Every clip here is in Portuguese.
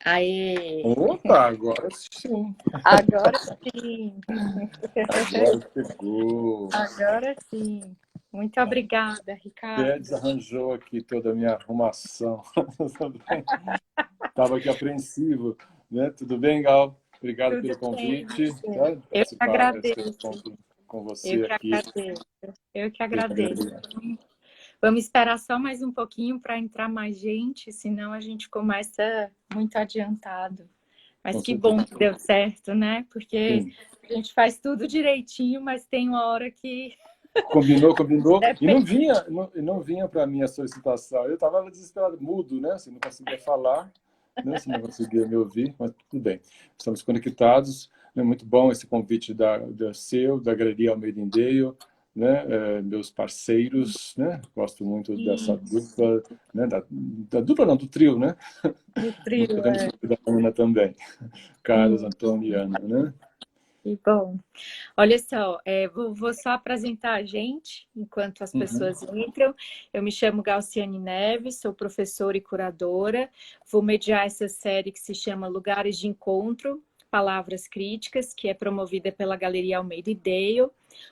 Aê! Opa, agora sim. Agora sim! Agora pegou. Agora sim! Muito obrigada, Até Ricardo. desarranjou aqui toda a minha arrumação. Estava aqui apreensivo, né? Tudo bem, Gal? Obrigado Tudo pelo bem, convite, você? tá? De Eu que participar desse agradeço. encontro com Eu você que aqui. agradeço. Eu que Eu que agradeço. agradeço. Vamos esperar só mais um pouquinho para entrar mais gente, senão a gente começa muito adiantado. Mas Com que bom certeza. que deu certo, né? Porque Sim. a gente faz tudo direitinho, mas tem uma hora que Combinou. E não depende. vinha, não vinha para mim a solicitação. Eu estava desesperado, mudo, né? Assim, não conseguia falar, né? Você não conseguia me ouvir, mas tudo bem. Estamos conectados. É muito bom esse convite da seu, da Galeria Almeida Indeio, né? Meus parceiros, né? Gosto muito dessa dupla, né? Da dupla não, do trio, né? Do Muito trio, podemos falar da Ana também, Carlos, sim, Antônio e Ana, né? que bom. Olha só, vou só apresentar a gente enquanto as Uhum. pessoas entram. Eu me chamo Galciane Neves, sou professora e curadora. Vou mediar essa série que se chama Lugares de Encontro, Palavras Críticas, que é promovida pela Galeria Almeida e Dale.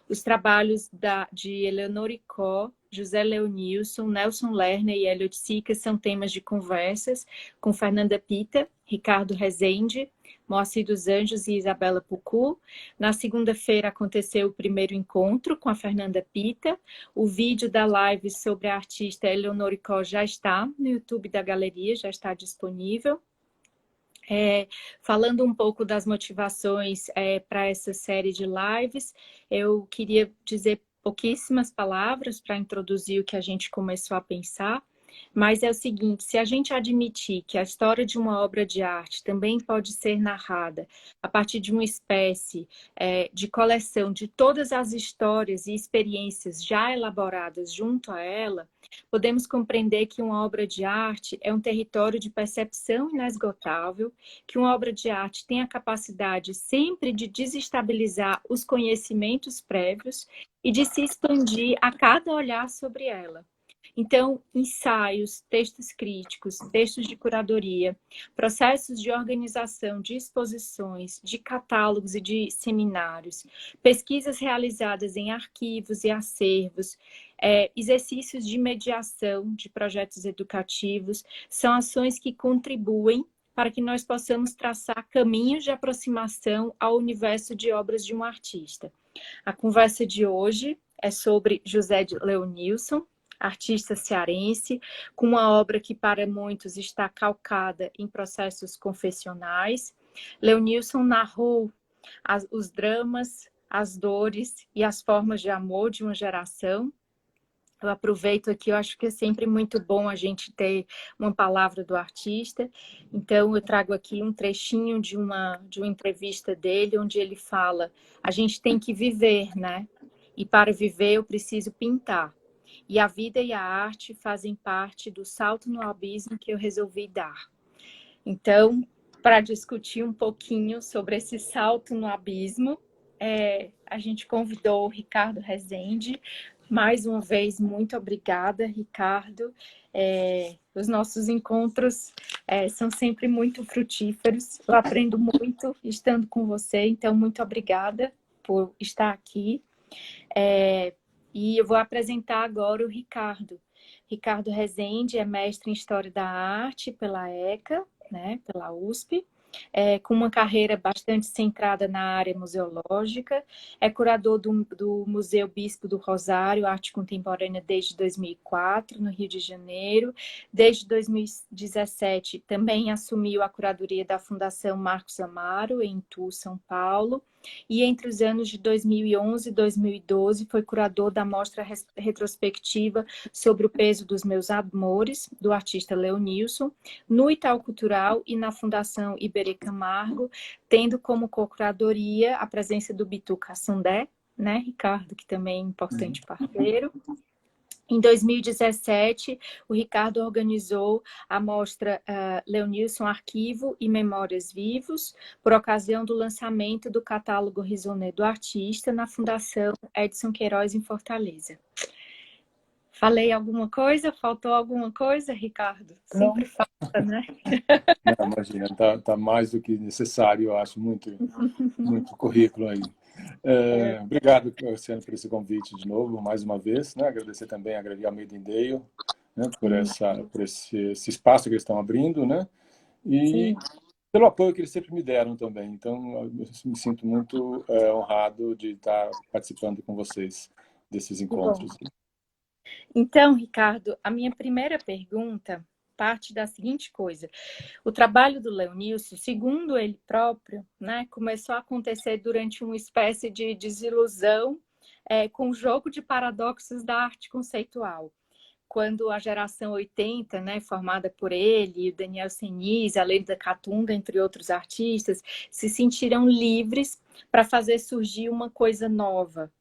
Os trabalhos de Eleonora Icó, José Leonilson, Nelson Lerner e Elliot Sica são temas de conversas com Fernanda Pita, Ricardo Rezende, Moacir dos Anjos e Isabela Pucu. Na segunda-feira aconteceu o primeiro encontro com a Fernanda Pita. O vídeo da live sobre a artista Eleonora Icó já está no YouTube da galeria, já está disponível. Falando um pouco das motivações para essa série de lives, eu queria dizer pouquíssimas palavras para introduzir o que a gente começou a pensar. Mas é o seguinte, se a gente admitir que a história de uma obra de arte também pode ser narrada a partir de uma espécie de coleção de todas as histórias e experiências já elaboradas junto a ela, podemos compreender que uma obra de arte é um território de percepção inesgotável, que uma obra de arte tem a capacidade sempre de desestabilizar os conhecimentos prévios e de se expandir a cada olhar sobre ela. Então, ensaios, textos críticos, textos de curadoria, processos de organização de exposições, de catálogos e de seminários, pesquisas realizadas em arquivos e acervos, exercícios de mediação de projetos educativos, são ações que contribuem para que nós possamos traçar caminhos de aproximação ao universo de obras de um artista. A conversa de hoje é sobre José Leonilson, artista cearense, com uma obra que para muitos está calcada em processos confessionais. Leonilson narrou os dramas, as dores e as formas de amor de uma geração. Eu aproveito aqui, eu acho que é sempre muito bom a gente ter uma palavra do artista. Então, eu trago aqui um trechinho de uma entrevista dele, onde ele fala: a gente tem que viver, né? E para viver eu preciso pintar. E a vida e a arte fazem parte do salto no abismo que eu resolvi dar. Então, para discutir um pouquinho sobre esse salto no abismo, a gente convidou o Ricardo Rezende. Mais uma vez, muito obrigada, Ricardo. Os nossos encontros são sempre muito frutíferos. Eu aprendo muito estando com você, então muito obrigada por estar aqui. E eu vou apresentar agora o Ricardo. Ricardo Rezende é mestre em História da Arte pela ECA, né, pela USP, com uma carreira bastante centrada na área museológica, é curador do Museu Bispo do Rosário, Arte Contemporânea desde 2004, no Rio de Janeiro. Desde 2017 também assumiu a curadoria da Fundação Marcos Amaro, em Itu, São Paulo, e entre os anos de 2011 e 2012 foi curador da mostra retrospectiva Sobre o Peso dos Meus Amores, do artista Leonilson, no Itaú Cultural e na Fundação Iberê Camargo, tendo como co-curadoria a presença do Bitu Cassandé, né, Ricardo, que também é importante parceiro. Em 2017, o Ricardo organizou a mostra Leonilson Arquivo e Memórias Vivos, por ocasião do lançamento do catálogo Risonê do Artista na Fundação Edson Queiroz, em Fortaleza. Falei alguma coisa? Faltou alguma coisa, Ricardo? Não, Sempre falta, né? não, imagina, tá mais do que necessário, eu acho, muito currículo aí. Obrigado, Luciano, por esse convite de novo, mais uma vez, né? Agradecer também a Galeria Almeida em Dale, né? Por esse espaço que eles estão abrindo, né? E Sim. pelo apoio que eles sempre me deram também. Então, eu me sinto muito honrado de estar participando com vocês desses Que bom. encontros. Então, Ricardo, a minha primeira pergunta parte da seguinte coisa. O trabalho do Leonilson, segundo ele próprio, né, começou a acontecer durante uma espécie de desilusão com o jogo de paradoxos da arte conceitual. Quando a geração 80, né, formada por ele, o Daniel Ceniz, a Leila Katunga, entre outros artistas, se sentiram livres para fazer surgir uma coisa nova,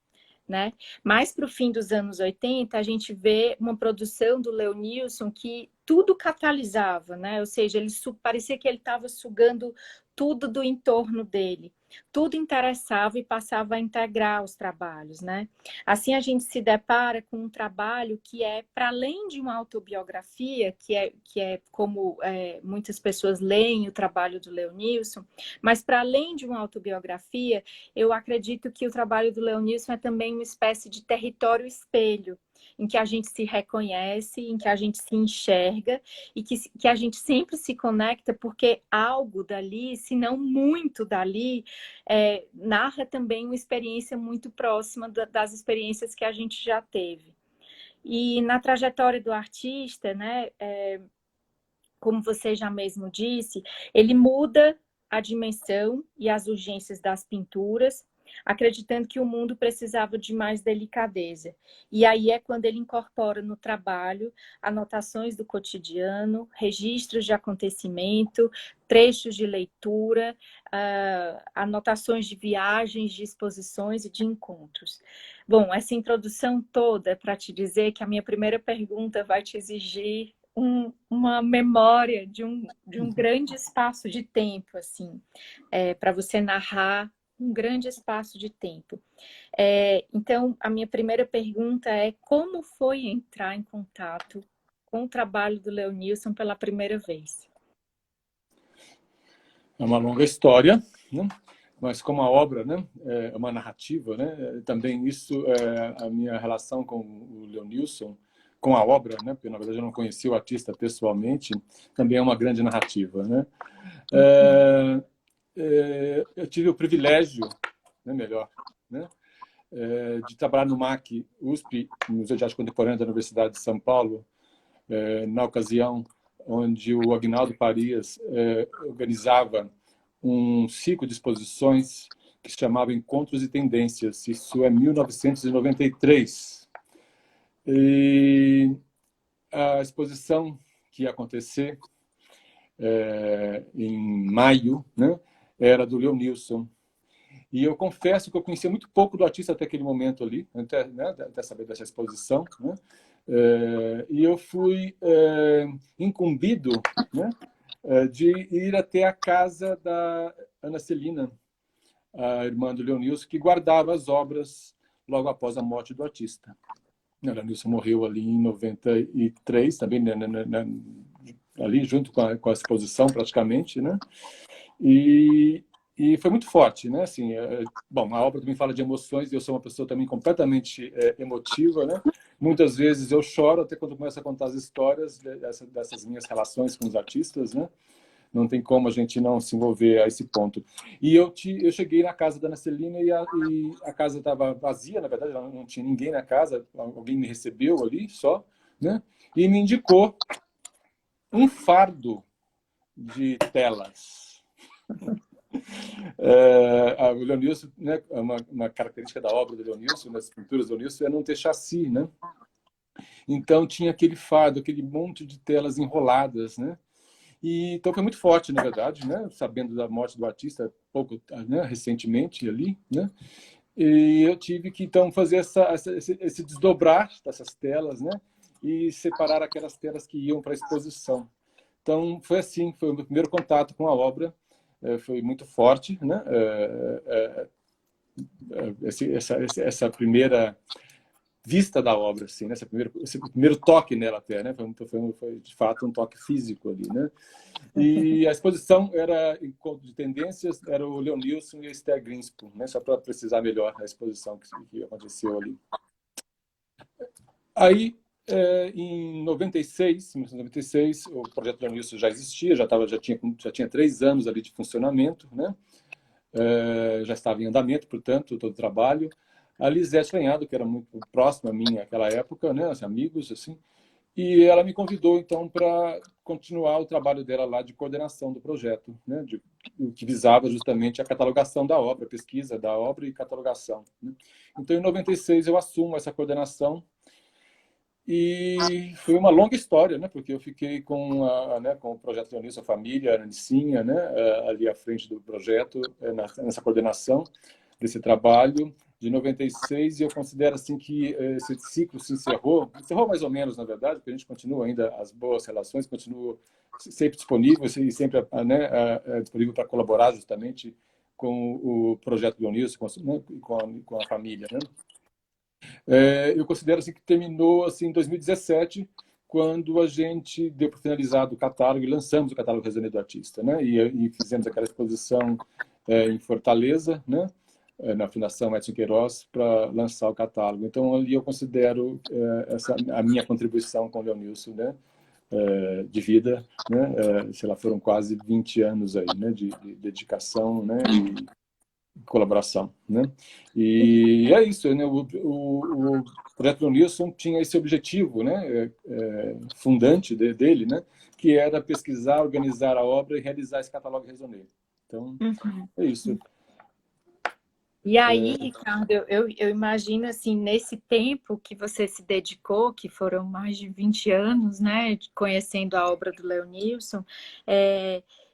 né? Mais para o fim dos anos 80, a gente vê uma produção do Leonilson que tudo catalisava, né? Ou seja, parecia que ele estava sugando tudo do entorno dele. Tudo interessava e passava a integrar os trabalhos, né? Assim a gente se depara com um trabalho que é para além de uma autobiografia, que é como muitas pessoas leem o trabalho do Leonilson, mas para além de uma autobiografia, eu acredito que o trabalho do Leonilson é também uma espécie de território espelho, em que a gente se reconhece, em que a gente se enxerga e que a gente sempre se conecta, porque algo dali, se não muito dali, narra também uma experiência muito próxima das experiências que a gente já teve. E na trajetória do artista, né, como você já mesmo disse, ele muda a dimensão e as urgências das pinturas, acreditando que o mundo precisava de mais delicadeza. E aí é quando ele incorpora no trabalho anotações do cotidiano, registros de acontecimento, trechos de leitura, anotações de viagens, de exposições e de encontros. Bom, essa introdução toda é para te dizer que a minha primeira pergunta vai te exigir uma memória de um grande espaço de tempo, assim, para você narrar um grande espaço de tempo. Então, a minha primeira pergunta é como foi entrar em contato com o trabalho do Leonilson pela primeira vez? É uma longa história, né? Mas como a obra, né, é uma narrativa, né? Também isso é a minha relação com o Leonilson, com a obra, né? Porque na verdade eu não conheci o artista pessoalmente, também é uma grande narrativa, né? Eu tive o privilégio, né, melhor, né, de trabalhar no MAC USP, Museu de Arte Contemporânea da Universidade de São Paulo, na ocasião onde o Aguinaldo Farias organizava um ciclo de exposições que se chamava Encontros e Tendências. Isso é 1993. E a exposição que ia acontecer em maio, né, era do Leonilson. E eu confesso que eu conhecia muito pouco do artista até aquele momento ali, até saber dessa exposição, né? E eu fui incumbido, né, de ir até a casa da Ana Celina, a irmã do Leonilson, que guardava as obras logo após a morte do artista. O Leonilson morreu ali em 93, também ali junto com a exposição praticamente, né? E foi muito forte, né? Assim, bom, a obra também fala de emoções e eu sou uma pessoa também completamente emotiva, né? Muitas vezes eu choro até quando começo a contar as histórias dessas minhas relações com os artistas, né? Não tem como a gente não se envolver a esse ponto. E eu cheguei na casa da Ana Celina e a casa estava vazia, na verdade, não tinha ninguém na casa, alguém me recebeu ali só, né? E me indicou um fardo de telas. O Leonilson, né, uma característica da obra do Leonilson, das pinturas do Leonilson, é não ter chassi, né? Então tinha aquele fardo, aquele monte de telas enroladas, né? E então foi muito forte, na verdade, né? Sabendo da morte do artista pouco, né, recentemente ali, né? E eu tive que então fazer esse desdobrar dessas telas, né? E separar aquelas telas que iam para a exposição. Então foi assim, foi o meu primeiro contato com a obra, foi muito forte, né? Essa primeira vista da obra, assim, né? Esse primeiro toque nela até, né? Foi de fato um toque físico ali, né? E a exposição era encontro de tendências, era o Leonilson e a Esther Greenspoon, né? Só para precisar melhor a exposição que aconteceu ali. Aí, em 1996, o projeto Leonilson já existia, já tinha 3 anos ali de funcionamento, né? Já estava em andamento, portanto, todo o trabalho. A Lisete Lenhado, que era muito próxima a mim naquela época, né? Os amigos, assim, e ela me convidou, então, para continuar o trabalho dela lá de coordenação do projeto, né? O que visava justamente a catalogação da obra, a pesquisa da obra e catalogação, né? Então, em 96, eu assumo essa coordenação e foi uma longa história, né? Porque eu fiquei com o projeto Leonilson, a família, a Anicinha, né? Ali à frente do projeto, nessa coordenação desse trabalho de 96, e eu considero assim que esse ciclo se encerrou mais ou menos, na verdade, porque a gente continua ainda as boas relações, continua sempre disponível e sempre, né, disponível para colaborar justamente com o projeto Leonilson, né, com a família, né? Eu considero assim que terminou assim em 2017, quando a gente deu por finalizado o catálogo e lançamos o catálogo Resenha do Artista, né? E fizemos aquela exposição em Fortaleza, né? Na Fundação Edson Queiroz, para lançar o catálogo. Então, ali eu considero a minha contribuição com o Leonilson, né? De vida, né? Sei lá, foram quase 20 anos aí, né? De dedicação, né? E colaboração, né? E é isso, né? O projeto Leonilson tinha esse objetivo, né? Fundante dele, né? Que era pesquisar, organizar a obra e realizar esse catálogo Raisonné. Então, é isso. E aí, Ricardo, eu imagino, assim, nesse tempo que você se dedicou, que foram mais de 20 anos, né, conhecendo a obra do Leonilson,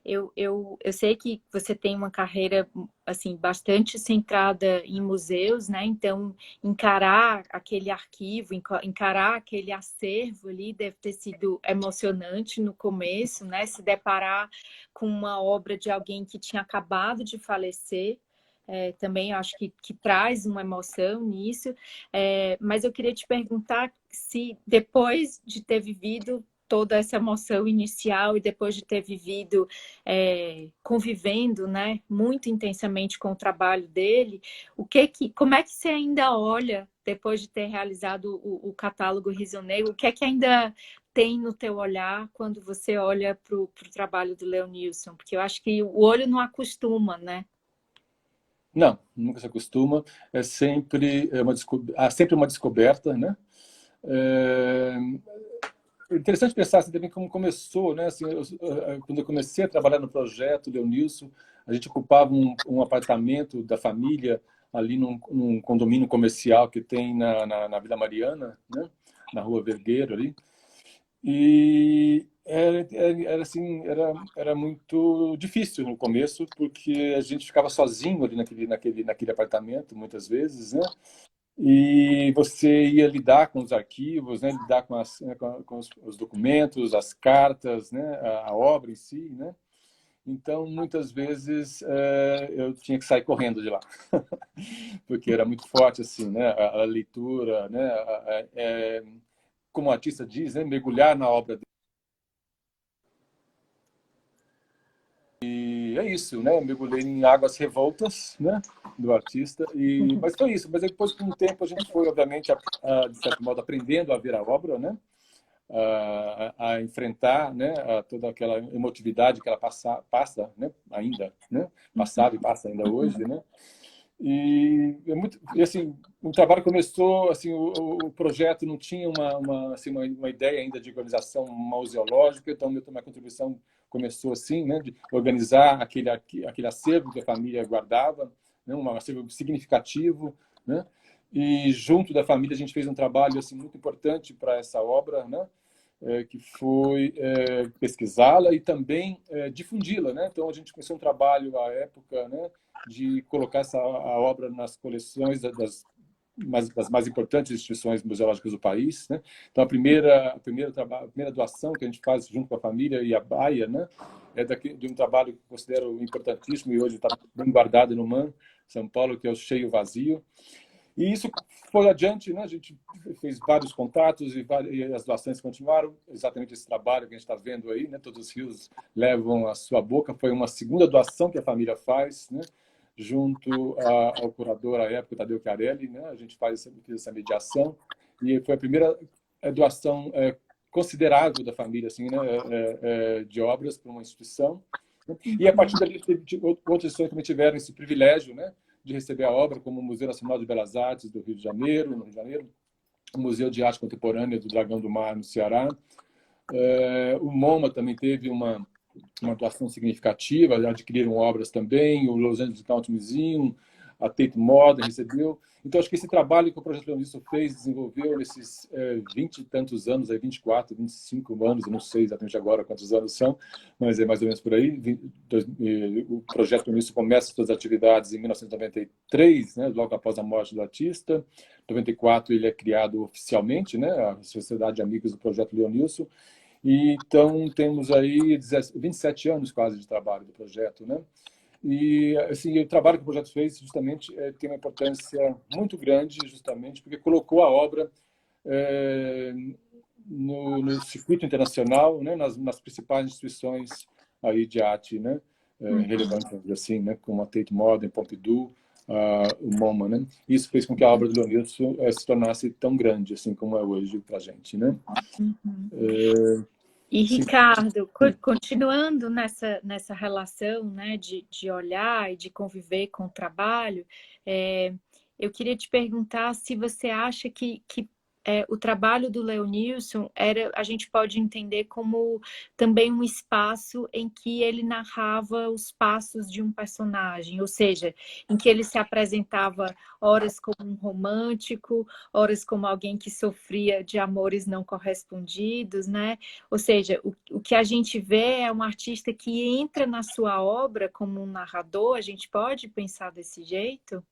eu sei que você tem uma carreira, assim, bastante centrada em museus, né, então encarar aquele arquivo, encarar aquele acervo ali deve ter sido emocionante no começo, né, se deparar com uma obra de alguém que tinha acabado de falecer. Também acho que traz uma emoção nisso, mas eu queria te perguntar se depois de ter vivido toda essa emoção inicial e depois de ter vivido, convivendo, né, muito intensamente com o trabalho dele, como é que você ainda olha, depois de ter realizado o catálogo Raisonné, o que é que ainda tem no teu olhar quando você olha para o trabalho do Leonilson? Porque eu acho que o olho não acostuma, né? Não, nunca se acostuma. Há sempre uma descoberta, né? É interessante pensar assim, também como começou, né? Assim, quando eu comecei a trabalhar no projeto Leonilson, a gente ocupava um apartamento da família ali num condomínio comercial que tem na Vila Mariana, né? Na Rua Vergueiro ali. E assim, era muito difícil no começo, porque a gente ficava sozinho ali naquele apartamento, muitas vezes, né? E você ia lidar com os arquivos, né? Lidar com os documentos, as cartas, né? A obra em si, né? Então, muitas vezes, eu tinha que sair correndo de lá, porque era muito forte, assim, né? A leitura, né? Como o artista diz, né? Mergulhar na obra. E é isso, né? Eu mergulhei em águas revoltas, né? Do artista. Mas foi isso. Mas depois, com o tempo, a gente foi, obviamente, de certo modo, aprendendo a ver a obra, né? A enfrentar, né? Toda aquela emotividade que ela passa, né? Ainda, né? Passava e passa ainda hoje, né? E assim, o trabalho começou, assim, o projeto não tinha uma ideia ainda de organização museológica, então minha contribuição começou assim, né, de organizar aquele acervo que a família guardava, né, um acervo significativo, né, e junto da família a gente fez um trabalho assim muito importante para essa obra, né, que foi pesquisá-la e também difundi-la, né? Então a gente começou um trabalho à época, né, de colocar a obra nas coleções das mais importantes instituições museológicas do país, né? Então a primeira doação que a gente faz junto com a família e a Baia, né, de um trabalho que eu considero importantíssimo e hoje está bem guardado no MAN São Paulo, que é o Cheio Vazio. E isso foi adiante, né? A gente fez vários contatos e as doações continuaram. Exatamente esse trabalho que a gente está vendo aí, né? Todos os rios levam a sua boca. Foi uma segunda doação que a família faz, né? Junto ao curador à época, Tadeu Chiarelli, né? A gente fez essa mediação e foi a primeira doação considerável da família, assim, né? De obras para uma instituição. E a partir dali, outras instituições também tiveram esse privilégio, né? De receber a obra, como o Museu Nacional de Belas Artes do Rio de Janeiro, no Rio de Janeiro, o Museu de Arte Contemporânea do Dragão do Mar, no Ceará. O MoMA também teve uma doação significativa, adquiriram obras também, o Los Angeles Country Museum, a Tate Modern recebeu. Então, acho que esse trabalho que o Projeto Leonício fez, desenvolveu nesses 20 e tantos anos, 24, 25 anos, eu não sei exatamente agora quantos anos são, mas é mais ou menos por aí. O Projeto Leonício começa suas atividades em 1993, né, logo após a morte do artista. Em 94 ele é criado oficialmente, né, a Sociedade de Amigos do Projeto Leonício. E, então, temos aí 27 anos quase de trabalho do projeto, né? E assim, o trabalho que o projeto fez justamente tem uma importância muito grande, justamente porque colocou a obra no circuito internacional, né, nas principais instituições aí de arte, né, relevantes, assim, né, como a Tate Modern, Pompidou, o MoMA, né? Isso fez com que a obra do Leonício se tornasse tão grande assim como é hoje para a gente, né? E, Sim. Ricardo, continuando nessa relação, né, de olhar e de conviver com o trabalho, eu queria te perguntar se você acha que o trabalho do Leonilson a gente pode entender como também um espaço em que ele narrava os passos de um personagem, ou seja, em que ele se apresentava horas como um romântico, horas como alguém que sofria de amores não correspondidos, né? Ou seja, o que a gente vê é um artista que entra na sua obra como um narrador, a gente pode pensar desse jeito?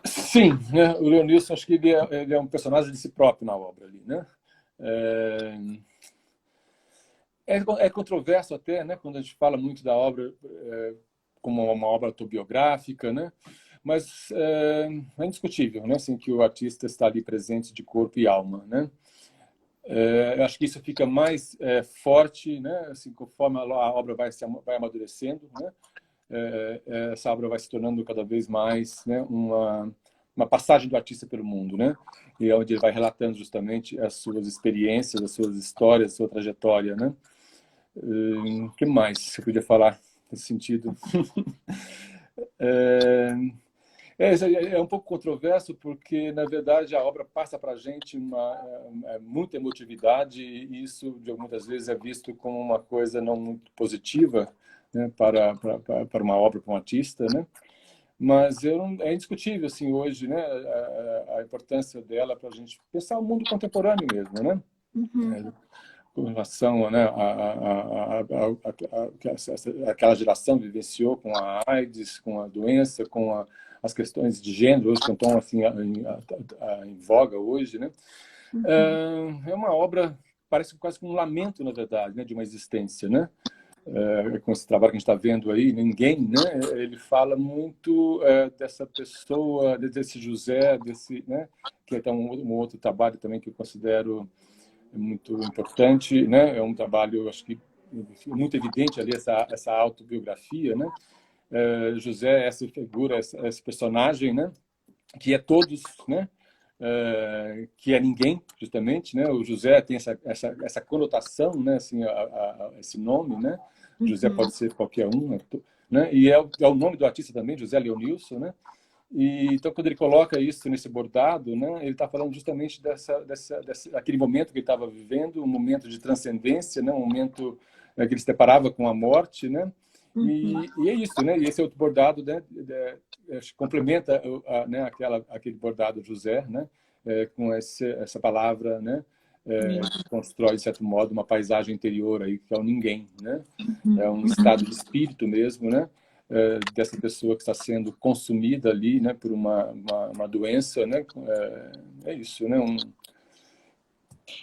Sim, né? O Leonilson, acho que ele é um personagem de si próprio na obra ali, né? É controverso até, né? Quando a gente fala muito da obra como uma obra autobiográfica, né? Mas é indiscutível, né? Assim, que o artista está ali presente de corpo e alma, né? Eu acho que isso fica mais forte, né? Assim, conforme a obra vai amadurecendo, né? Essa obra vai se tornando cada vez mais, né, uma passagem do artista pelo mundo, né? E é onde ele vai relatando justamente as suas experiências, as suas histórias, a sua trajetória, né? O que mais você podia falar nesse sentido? É um pouco controverso porque, na verdade, a obra passa para a gente muita emotividade e isso, de muitas vezes, é visto como uma coisa não muito positiva, né, para uma obra, para um artista, né? Mas é indiscutível, assim, hoje, né, a importância dela para a gente pensar o mundo contemporâneo mesmo, né? Uhum. Com relação, né, aquela geração vivenciou com a AIDS, com a doença, com as questões de gênero, hoje que estão assim, em voga hoje, né? É uma obra, parece quase um lamento, na verdade, né, de uma existência, né? Com esse trabalho que a gente está vendo aí, Ninguém, né? Ele fala muito dessa pessoa, desse José, né? Que é um outro trabalho também que eu considero muito importante, né? É um trabalho, acho que muito evidente ali essa autobiografia, né? José, essa figura, esse personagem, né? Que é todos, né? Que é ninguém, justamente, né? O José tem essa conotação, né? Assim, esse nome, né? José pode ser qualquer um, né? E é o nome do artista também, José Leonilson, né? E então, quando ele coloca isso nesse bordado, né, ele está falando justamente daquele momento que ele estava vivendo, um momento de transcendência, né, um momento que ele se deparava com a morte, né, e é isso, né, e esse outro bordado, né, complementa né, aquele bordado José, né, com essa palavra, né, constrói, de certo modo, uma paisagem interior aí, que é o ninguém, né, é um estado de espírito mesmo, né, dessa pessoa que está sendo consumida ali, né, por uma doença, né? É isso, né?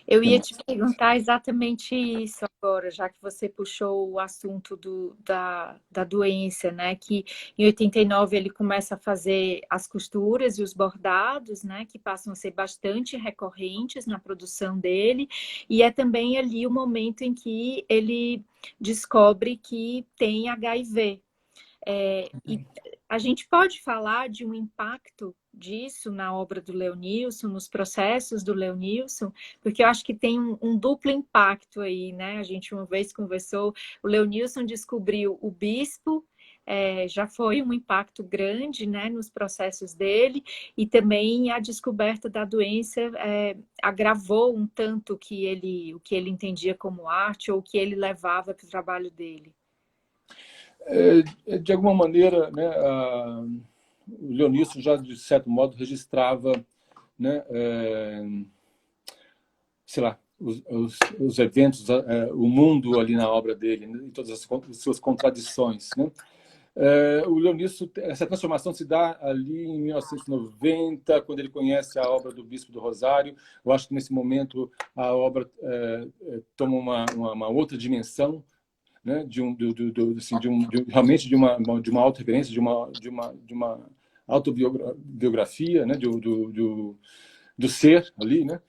Eu Que ia te mais? perguntar exatamente isso agora, já que você puxou o assunto da doença, né? Que em 89 ele começa a fazer as costuras e os bordados, né? Que passam a ser bastante recorrentes na produção dele. E é também ali o momento em que ele descobre que tem HIV. E a gente pode falar de um impacto disso na obra do Leonilson, nos processos do Leonilson, porque eu acho que tem um duplo impacto aí, né? A gente uma vez conversou, o Leonilson descobriu o bispo, já foi um impacto grande, né, nos processos dele, e também a descoberta da doença agravou um tanto o que ele entendia como arte ou o que ele levava para o trabalho dele. De alguma maneira, né, o Leonício já, de certo modo, registrava, né, sei lá, os eventos, o mundo ali na obra dele, né, e todas as suas contradições. Né? O Leonício, essa transformação se dá ali em 1990, quando ele conhece a obra do Bispo do Rosário. Eu acho que nesse momento a obra toma uma outra dimensão, né? Assim, realmente de uma autorreferência, de uma autobiografia, né? Do ser ali, né?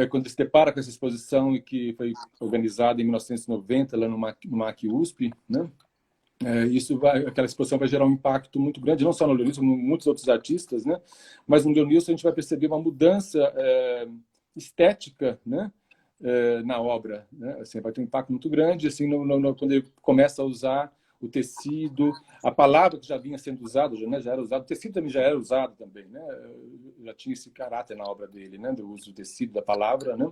Quando ele se depara com essa exposição e que foi organizada em 1990 lá no MAC USP, né? Aquela exposição vai gerar um impacto muito grande, não só no Leonilson, como em muitos outros artistas, né? Mas no Leonilson a gente vai perceber uma mudança estética, né? Na obra, né? Assim, vai ter um impacto muito grande assim, quando ele começa a usar o tecido, a palavra que já vinha sendo usada, né? Já era usado, o tecido também já era usado também, né? Já tinha esse caráter na obra dele, né? Do uso do tecido, da palavra, né?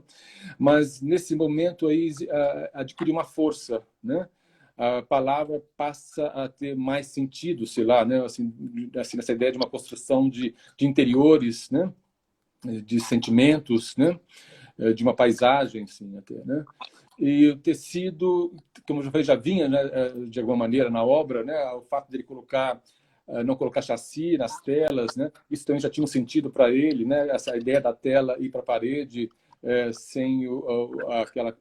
Mas nesse momento aí adquire uma força, né? A palavra passa a ter mais sentido, sei lá, né? Assim nessa ideia de uma construção de interiores, né? De sentimentos, né? De uma paisagem, assim, até, né? E o tecido, como eu já falei, já vinha, né, de alguma maneira na obra, né? O fato dele não colocar chassi nas telas, né? Isso também já tinha um sentido para ele, né? Essa ideia da tela ir para a parede sem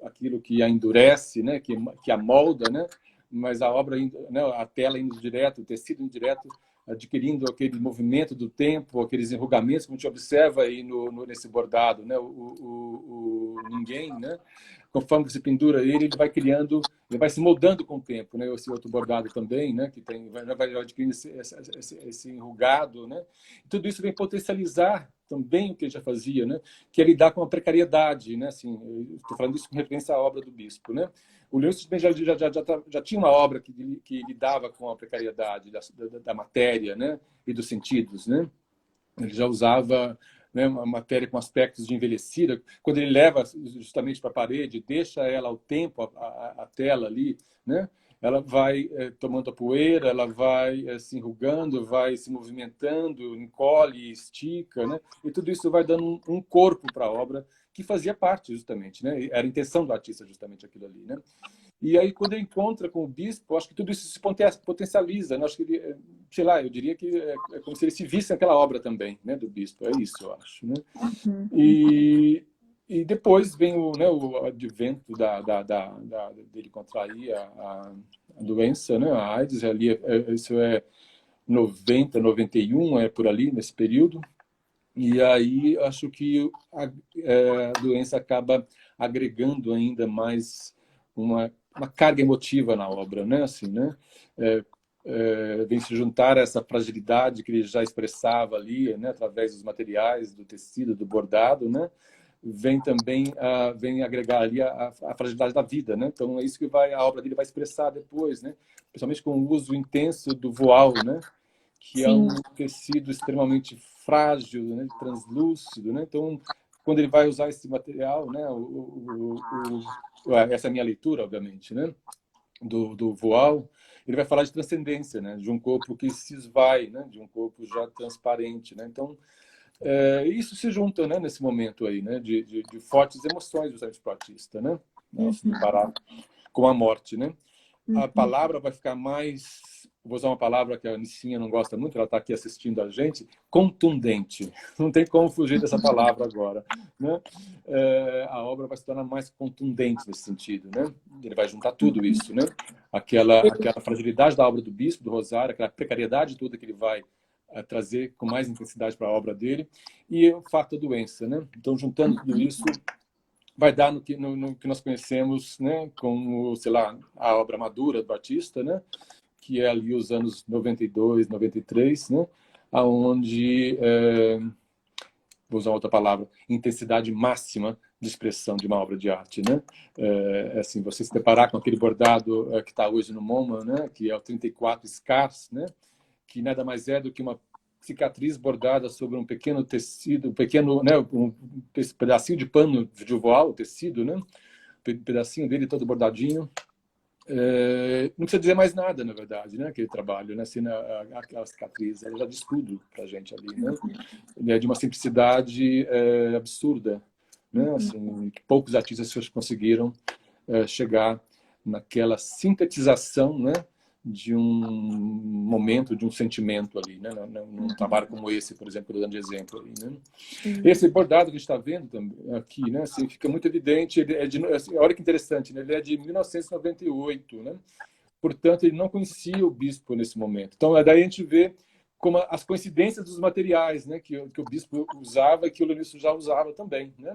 aquilo que a endurece, né? Que a molda, né? Mas a obra, né? A tela indo direto, o tecido indo direto, adquirindo aquele movimento do tempo, aqueles enrugamentos que a gente observa aí nesse bordado, né? O ninguém, né? Conforme você pendura ele, ele vai criando, ele vai se moldando com o tempo, né? Esse outro bordado também, né? Que vai adquirindo esse enrugado, né? E tudo isso vem potencializar também o que ele já fazia, né? Que é lidar com a precariedade, né? Assim, estou falando isso com referência à obra do Bispo, né? O Lewis já tinha uma obra que lidava com a precariedade da matéria, né? E dos sentidos, né? Ele já usava, né, uma matéria com aspectos de envelhecida. Quando ele leva justamente para a parede, deixa ela ao tempo, a tela ali, né? Ela vai tomando a poeira, ela vai se enrugando, vai se movimentando, encolhe, estica, né? E tudo isso vai dando um corpo para a obra que fazia parte justamente, né? Era a intenção do artista justamente aquilo ali, né? E aí, quando ele encontra com o bispo, acho que tudo isso se potencializa. Né? Acho que ele, sei lá, eu diria que é como se ele se visse naquela obra também, né, do bispo. É isso, eu acho. Né? Uhum. E depois vem o advento dele contrair a doença, né, a AIDS. Ali, isso é 90, 91, é por ali, nesse período. E aí, acho que a doença acaba agregando ainda mais uma carga emotiva na obra, né? Assim, né? Vem se juntar a essa fragilidade que ele já expressava ali, né? Através dos materiais, do tecido, do bordado, né? Vem também vem agregar ali a fragilidade da vida, né? Então é isso que a obra dele vai expressar depois, né? Principalmente com o uso intenso do voal, né? Que é Sim, um tecido extremamente frágil, né? Translúcido, né? Então quando ele vai usar esse material, né? Essa é a minha leitura, obviamente, né? Do voal, ele vai falar de transcendência, né? De um corpo que se esvai, né? De um corpo já transparente, né? Então, isso se junta, né? Nesse momento aí, né? De fortes emoções justamente para o artista, né? Ao se uhum, deparar com a morte, né? A uhum, palavra vai ficar mais vou usar uma palavra que a Nicinha não gosta muito, ela está aqui assistindo a gente, contundente. Não tem como fugir dessa palavra agora, né? A obra vai se tornar mais contundente nesse sentido, né? Ele vai juntar tudo isso, né? Aquela fragilidade da obra do Bispo, do Rosário, aquela precariedade toda que ele vai trazer com mais intensidade para a obra dele, e o fato da doença, né? Então, juntando tudo isso, vai dar no que nós conhecemos, né? Como, sei lá, a obra madura do Batista, né? Que é ali os anos 92, 93, né? Onde, vou usar outra palavra, intensidade máxima de expressão de uma obra de arte, né? Assim, você se deparar com aquele bordado que está hoje no MoMA, né? Que é o 34 Scars, né? Que nada mais é do que uma cicatriz bordada sobre um pequeno tecido, né? Um pedacinho de pano de voal, tecido, né? Um pedacinho dele todo bordadinho. Não precisa dizer mais nada, na verdade, né? Aquele trabalho, né? Assim, aquela cicatriz, ela já diz tudo para a gente ali, né? Ele é de uma simplicidade absurda, né? Assim, que poucos artistas conseguiram chegar naquela sintetização, né? De um momento, de um sentimento ali, né? Num trabalho como esse, por exemplo, dando de exemplo ali, né? Esse bordado que a gente está vendo aqui, né? Assim, fica muito evidente. Ele assim, olha que interessante, né? Ele é de 1998, né? Portanto, ele não conhecia o bispo nesse momento. Então, daí a gente vê como as coincidências dos materiais, né? Que o bispo usava e que o Leonício já usava também, né?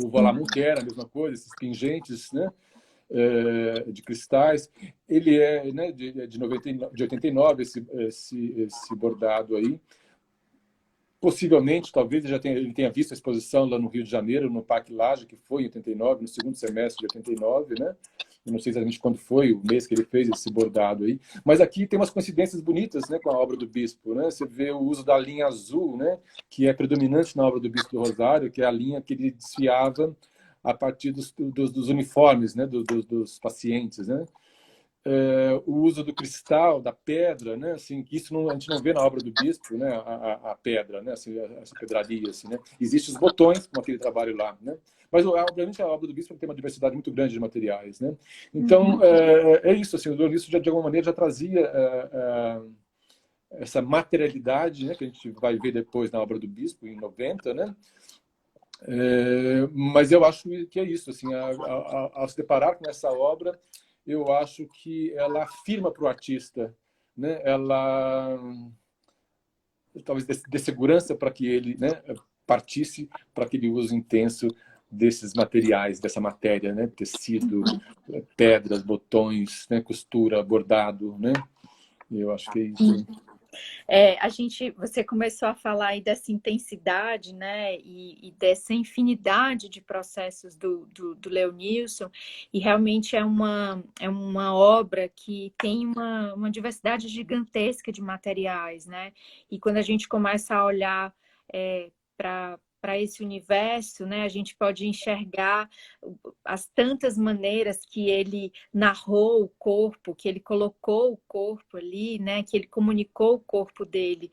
O Valamonte era a mesma coisa, esses pingentes, né? De cristais. Ele é, né, de 89, esse bordado aí. Possivelmente, talvez ele tenha visto a exposição lá no Rio de Janeiro, no Parque Lage, que foi em 89, no segundo semestre de 89, né? Eu não sei exatamente quando foi o mês que ele fez esse bordado aí. Mas aqui tem umas coincidências bonitas, né, com a obra do Bispo, né? Você vê o uso da linha azul, né, que é predominante na obra do Bispo do Rosário, que é a linha que ele desfiava a partir dos uniformes, né, dos pacientes, né? O uso do cristal, da pedra, né? Assim, isso a gente não vê na obra do Bispo, né? A pedra, né? Assim, essa pedraria, assim, né? Existem os botões, como aquele trabalho lá, né? Mas, obviamente, a obra do Bispo tem uma diversidade muito grande de materiais, né? Então, é isso, assim, o Dionísio, de alguma maneira, já trazia essa materialidade, né? Que a gente vai ver depois na obra do Bispo, em 90, né? Mas eu acho que é isso, assim, ao se deparar com essa obra, eu acho que ela afirma para o artista, né? Ela talvez dê segurança para que ele, né, partisse para aquele uso intenso desses materiais, dessa matéria, né? Tecido, pedras, botões, né? Costura, bordado, né? Eu acho que é isso. Você começou a falar aí dessa intensidade, né, e dessa infinidade de processos do Leonilson, e realmente é uma obra que tem uma diversidade gigantesca de materiais, né, e quando a gente começa a olhar para esse universo, né, a gente pode enxergar as tantas maneiras que ele narrou o corpo, que ele colocou o corpo ali, né, que ele comunicou o corpo dele.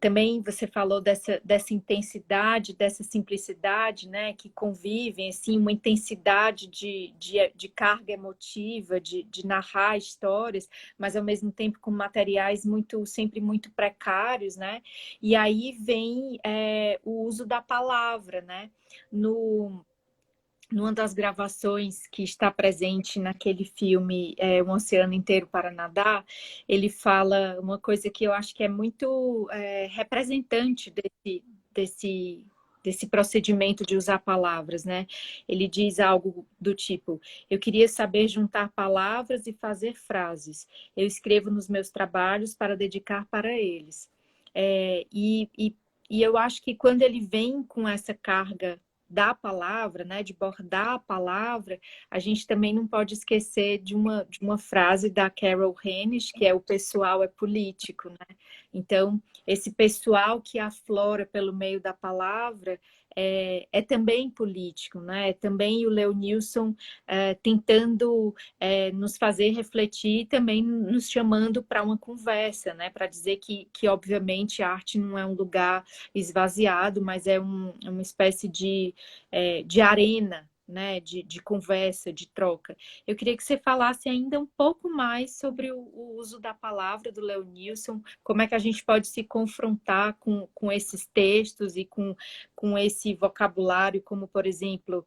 Também você falou dessa intensidade, dessa simplicidade, né, que convivem, assim, uma intensidade de carga emotiva, de narrar histórias, mas ao mesmo tempo com materiais sempre muito precários, né? E aí vem o uso da palavra, né? Numa das gravações que está presente naquele filme Um Oceano Inteiro para Nadar, ele fala uma coisa que eu acho que é muito representante desse procedimento de usar palavras, né? Ele diz algo do tipo: eu queria saber juntar palavras e fazer frases. Eu escrevo nos meus trabalhos para dedicar para eles. E eu acho que quando ele vem com essa carga da palavra, né, de bordar a palavra, a gente também não pode esquecer de uma frase da Carol Hennish, que é: o pessoal é político, né? Então, esse pessoal que aflora pelo meio da palavra é também político, né? É também o Leonilson tentando nos fazer refletir e também nos chamando para uma conversa, né? Para dizer que, obviamente, a arte não é um lugar esvaziado, mas é uma espécie de arena, né, de conversa, de troca. Eu queria que você falasse ainda um pouco mais sobre o uso da palavra do Leonilson, como é que a gente pode se confrontar com esses textos e com esse vocabulário, como, por exemplo,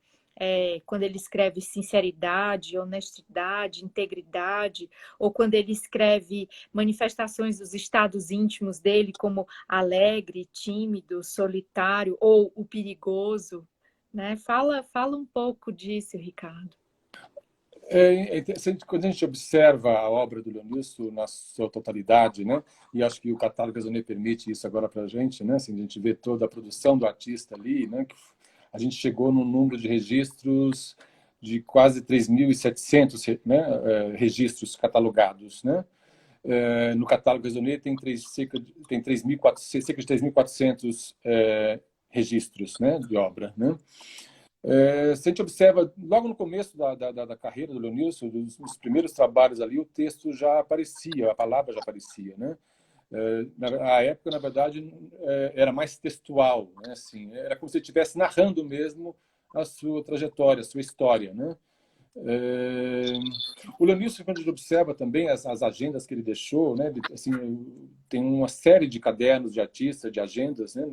quando ele escreve sinceridade, honestidade, integridade, ou quando ele escreve manifestações dos estados íntimos dele, como alegre, tímido, solitário ou o perigoso, né? Fala um pouco disso, Ricardo. Quando a gente observa a obra do Leonilson na sua totalidade, né? E acho que o catálogo Raisonné permite isso agora para a gente, né? Assim, a gente vê toda a produção do artista ali, né? A gente chegou num número de registros de quase 3.700, né? Registros catalogados, né? No catálogo Raisonné tem 3.400, cerca de 3.400 registros, né? De obra, né? Se a gente observa, logo no começo da carreira do Leonilson, dos primeiros trabalhos ali, o texto já aparecia, a palavra já aparecia, né? Na época, na verdade, era mais textual, né? Assim, era como se ele estivesse narrando mesmo a sua trajetória, a sua história, né? O Leonilson, quando a gente observa também as agendas que ele deixou, né? Assim, tem uma série de cadernos de artista, de agendas, né?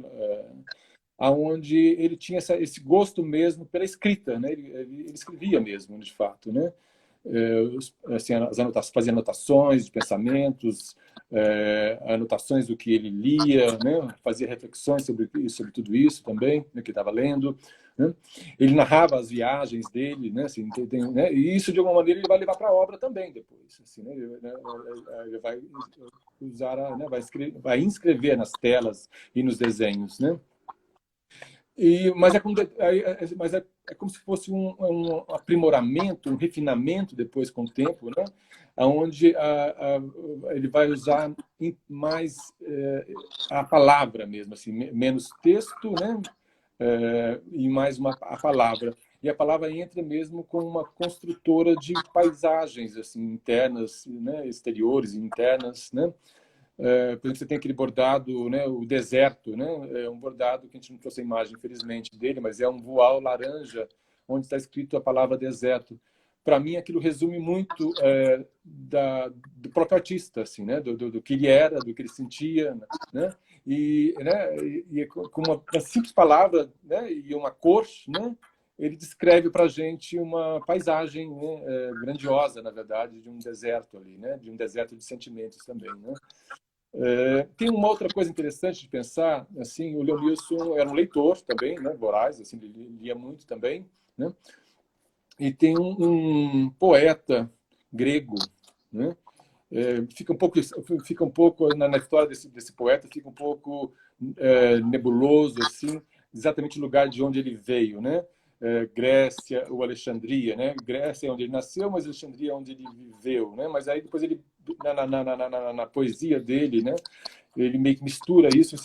Aonde ele tinha esse gosto mesmo pela escrita, né? Ele escrevia mesmo, de fato, né? Assim, fazia anotações de pensamentos, anotações do que ele lia, né? Fazia reflexões sobre tudo isso também, né? Que estava lendo, né? Ele narrava as viagens dele, né? Assim, né? E isso, de alguma maneira, ele vai levar para a obra também depois. Assim, né? Ele vai usar, né? Vai inscrever nas telas e nos desenhos, né? Mas é como se fosse um aprimoramento, um refinamento depois com o tempo, né? Onde ele vai usar mais a palavra mesmo, assim, menos texto, né? E mais a palavra. E a palavra entra mesmo como uma construtora de paisagens assim, internas, né? Exteriores e internas, né? Por exemplo, você tem aquele bordado, né, o deserto, né? É um bordado que a gente não trouxe a imagem, infelizmente, dele, mas é um voal laranja, onde está escrito a palavra deserto. Para mim, aquilo resume muito do próprio artista, assim, né? Do que ele era, do que ele sentia, né? E com uma simples palavra, né? E uma cor, né? Ele descreve para a gente uma paisagem, né? Grandiosa, na verdade, de um deserto ali, né? De um deserto de sentimentos também, né? Tem uma outra coisa interessante de pensar, assim, o Leonilson era um leitor também, né, voraz, assim, ele lia muito também, né? E tem um poeta grego, né? Fica um pouco na história desse poeta, fica um pouco nebuloso, assim, exatamente o lugar de onde ele veio, né? Grécia ou Alexandria, né? Grécia é onde ele nasceu, mas Alexandria é onde ele viveu, né? Mas aí depois ele na poesia dele, né? Ele meio que mistura isso,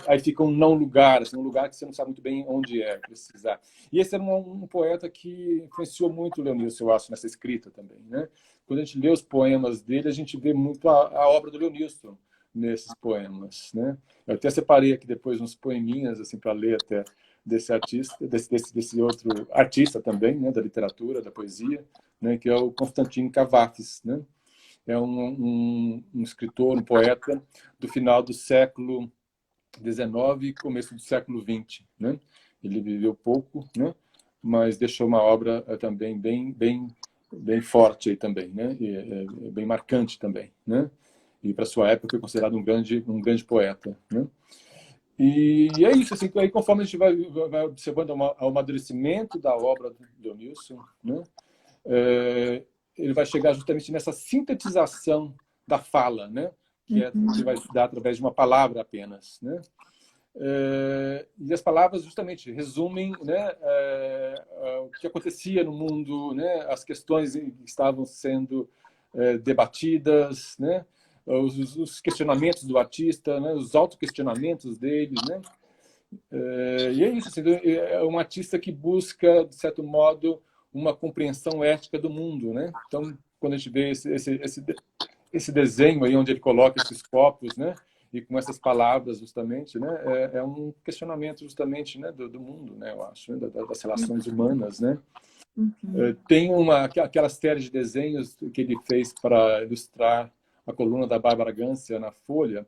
aí fica um não lugar, assim, um lugar que você não sabe muito bem onde precisar. E esse era um poeta que influenciou muito o Leonilson, eu acho, nessa escrita também, né? Quando a gente lê os poemas dele, a gente vê muito a obra do Leonilson nesses poemas, né? Eu até separei aqui depois uns poeminhas assim para ler até desse artista, desse outro artista também, né, da literatura, da poesia, né, que é o Constantin Cavafis, né? É um escritor, um poeta do final do século XIX e começo do século XX, né? Ele viveu pouco, né? Mas deixou uma obra também bem forte aí também, né? E bem marcante também, né? E para sua época foi considerado um grande poeta, né? E é isso, assim, aí conforme a gente vai observando o amadurecimento da obra do Leonilson, né? Ele vai chegar justamente nessa sintetização da fala, né? Que vai se dar através de uma palavra apenas, né? E as palavras justamente resumem, né, o que acontecia no mundo, né, as questões que estavam sendo debatidas, né, os questionamentos do artista, né, os autoquestionamentos dele, né. E é isso, assim, é um artista que busca, de certo modo, uma compreensão ética do mundo, né. Então, quando a gente vê esse desenho aí onde ele coloca esses copos, né, e com essas palavras justamente, né, um questionamento justamente, né, do mundo, né, eu acho, né, das relações humanas, né. Uhum. Tem aquela série de desenhos que ele fez para ilustrar a coluna da Bárbara Gância na Folha.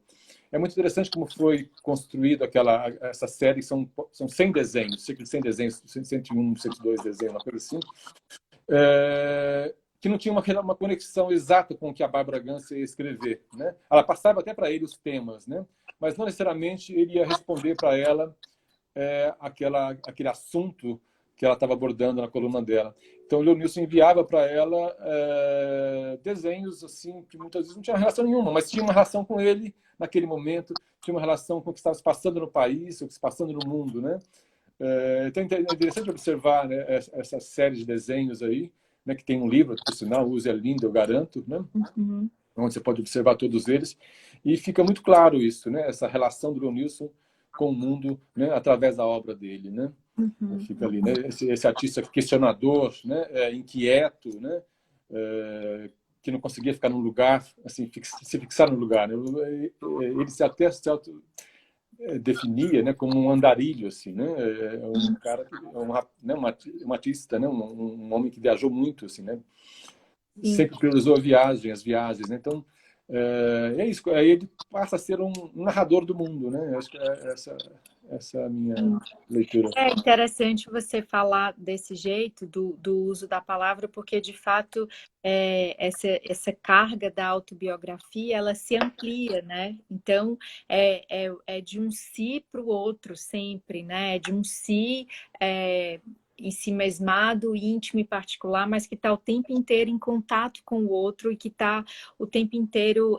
É muito interessante como foi construído essa série, são 100 desenhos, cerca de 100 desenhos, 101, 102 desenhos, uma coisa assim, que não tinha uma conexão exata com o que a Bárbara Gância ia escrever, né? Ela passava até para ele os temas, né? Mas não necessariamente ele ia responder para ela aquele assunto que ela estava abordando na coluna dela. Então, o Leonilson enviava para ela desenhos assim que muitas vezes não tinha relação nenhuma, mas tinha uma relação com ele naquele momento, tinha uma relação com o que estava se passando no país, o que se passando no mundo, né? Então, é interessante observar, né, essa série de desenhos aí, né, que tem um livro, por sinal, Use é lindo, eu garanto, né? Uhum. Onde você pode observar todos eles, e fica muito claro isso, né? Essa relação do Leonilson com o mundo, né? Através da obra dele, né? Uhum. Fica ali, né? Esse artista questionador, né? Inquieto, né? Que não conseguia ficar num lugar, assim, se fixar no lugar, né? Ele se até se auto definia, né, como um andarilho, assim, né? Um cara que né, um artista, né? Um homem que viajou muito, assim, né? Sim. Sempre priorizou as viagens, né? Então, é isso. Aí ele passa a ser um narrador do mundo, né? Acho que essa é a minha leitura. É interessante você falar desse jeito, do uso da palavra, porque, de fato, essa carga da autobiografia, ela se amplia, né? Então, é de um si para o outro sempre, né? É de um si em si mesmado, íntimo e particular, mas que está o tempo inteiro em contato com o outro e que está o tempo inteiro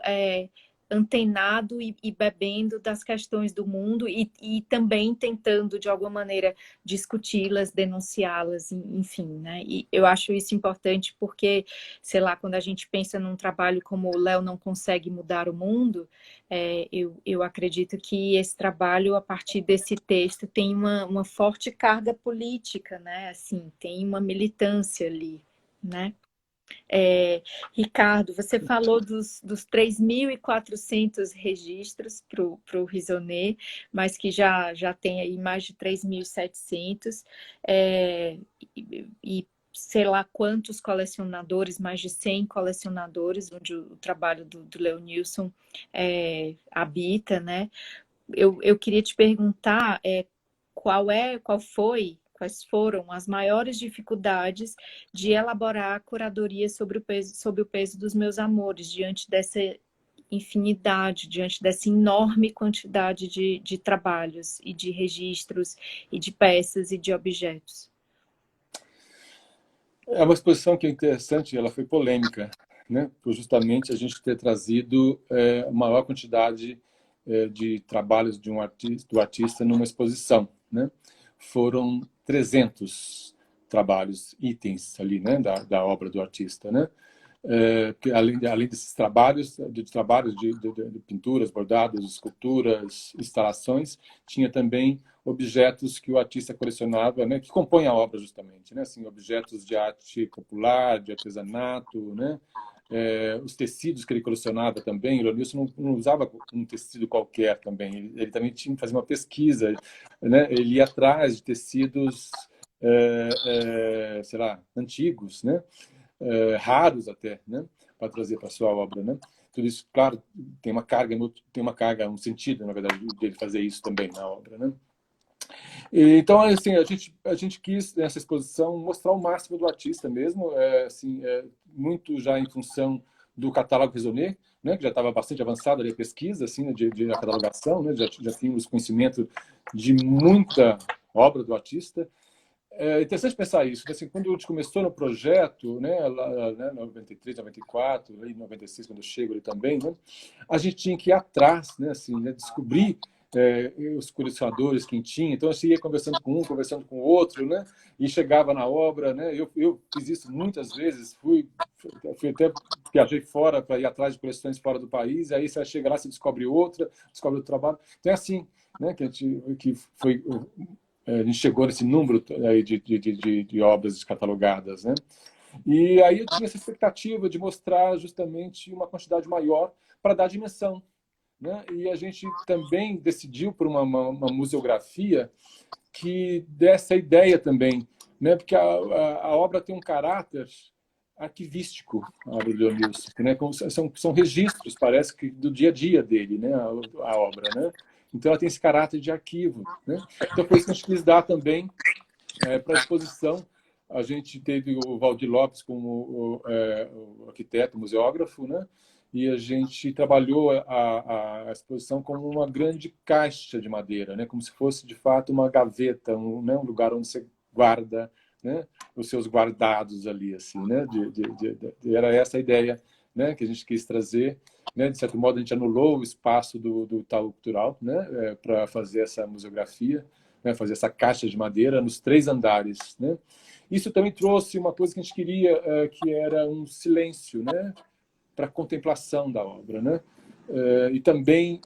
antenado e bebendo das questões do mundo e também tentando, de alguma maneira, discuti-las, denunciá-las, enfim, né? E eu acho isso importante porque, sei lá, quando a gente pensa num trabalho como o Léo não consegue mudar o mundo, eu acredito que esse trabalho, a partir desse texto, tem uma forte carga política, né? Assim, tem uma militância ali, né? Ricardo, você falou dos 3.400 registros para o Risonê, mas que já tem aí mais de 3.700, e sei lá quantos colecionadores, mais de 100 colecionadores, onde o trabalho do Leonilson habita, né? Eu queria te perguntar quais foram as maiores dificuldades de elaborar a curadoria sobre o peso dos meus amores, diante dessa infinidade, diante dessa enorme quantidade de trabalhos e de registros e de peças e de objetos. É uma exposição que é interessante, ela foi polêmica, né? Por justamente a gente ter trazido a maior quantidade de trabalhos do artista numa exposição, né? Foram 300 trabalhos, itens ali, né? Da obra do artista, né? Que além desses trabalhos, de pinturas, bordados, esculturas, instalações, tinha também objetos que o artista colecionava, né, que compõem a obra justamente, né, assim, objetos de arte popular, de artesanato, né, os tecidos que ele colecionava também. O Leonilson não usava um tecido qualquer também, ele também tinha que fazer uma pesquisa, né, ele ia atrás de tecidos, sei lá, antigos, né, raros até, né, para trazer para sua obra, né? Tudo isso, claro, tem uma carga, um sentido, na verdade, dele fazer isso também na obra, né? Então, assim, a gente quis nessa exposição mostrar o máximo do artista mesmo, assim, muito já em função do catálogo Raisonné, né, que já estava bastante avançado ali a pesquisa, assim, de catalogação, né, já tínhamos conhecimento de muita obra do artista. É interessante pensar isso, assim, quando a gente começou no projeto, né, lá, né, 93, 94, aí 96, quando eu chego ali também, né, a gente tinha que ir atrás, né, assim, né, descobrir os colecionadores, quem tinha. Então, eu ia conversando com um, conversando com o outro, né, e chegava na obra, né, eu fiz isso muitas vezes, fui até, viajei fora para ir atrás de coleções fora do país, aí você chega lá, você descobre outra, descobre outro trabalho. Então, é assim, né, que foi... A gente chegou nesse número aí de obras descatalogadas, né? E aí eu tinha essa expectativa de mostrar justamente uma quantidade maior para dar dimensão, né? E a gente também decidiu por uma museografia que desse a ideia também né? Porque a obra tem um caráter arquivístico, a obra do Leonilson, né? São registros, parece que do dia a dia dele, né? A obra, né? Então ela tem esse caráter de arquivo, né? Então foi isso que a gente quis dar também para a exposição. A gente teve o Valdir Lopes como o arquiteto, museógrafo, né? E a gente trabalhou a exposição como uma grande caixa de madeira, né? Como se fosse, de fato, uma gaveta, né? Um lugar onde você guarda, né? Os seus guardados ali, assim, né? Era essa a ideia, né? Que a gente quis trazer, né? De certo modo, a gente anulou o espaço do Itaú Cultural, né? Para fazer essa museografia, né? Fazer essa caixa de madeira nos 3 andares, né? Isso também trouxe uma coisa que a gente queria, que era um silêncio, né? Para a contemplação da obra, né? E também,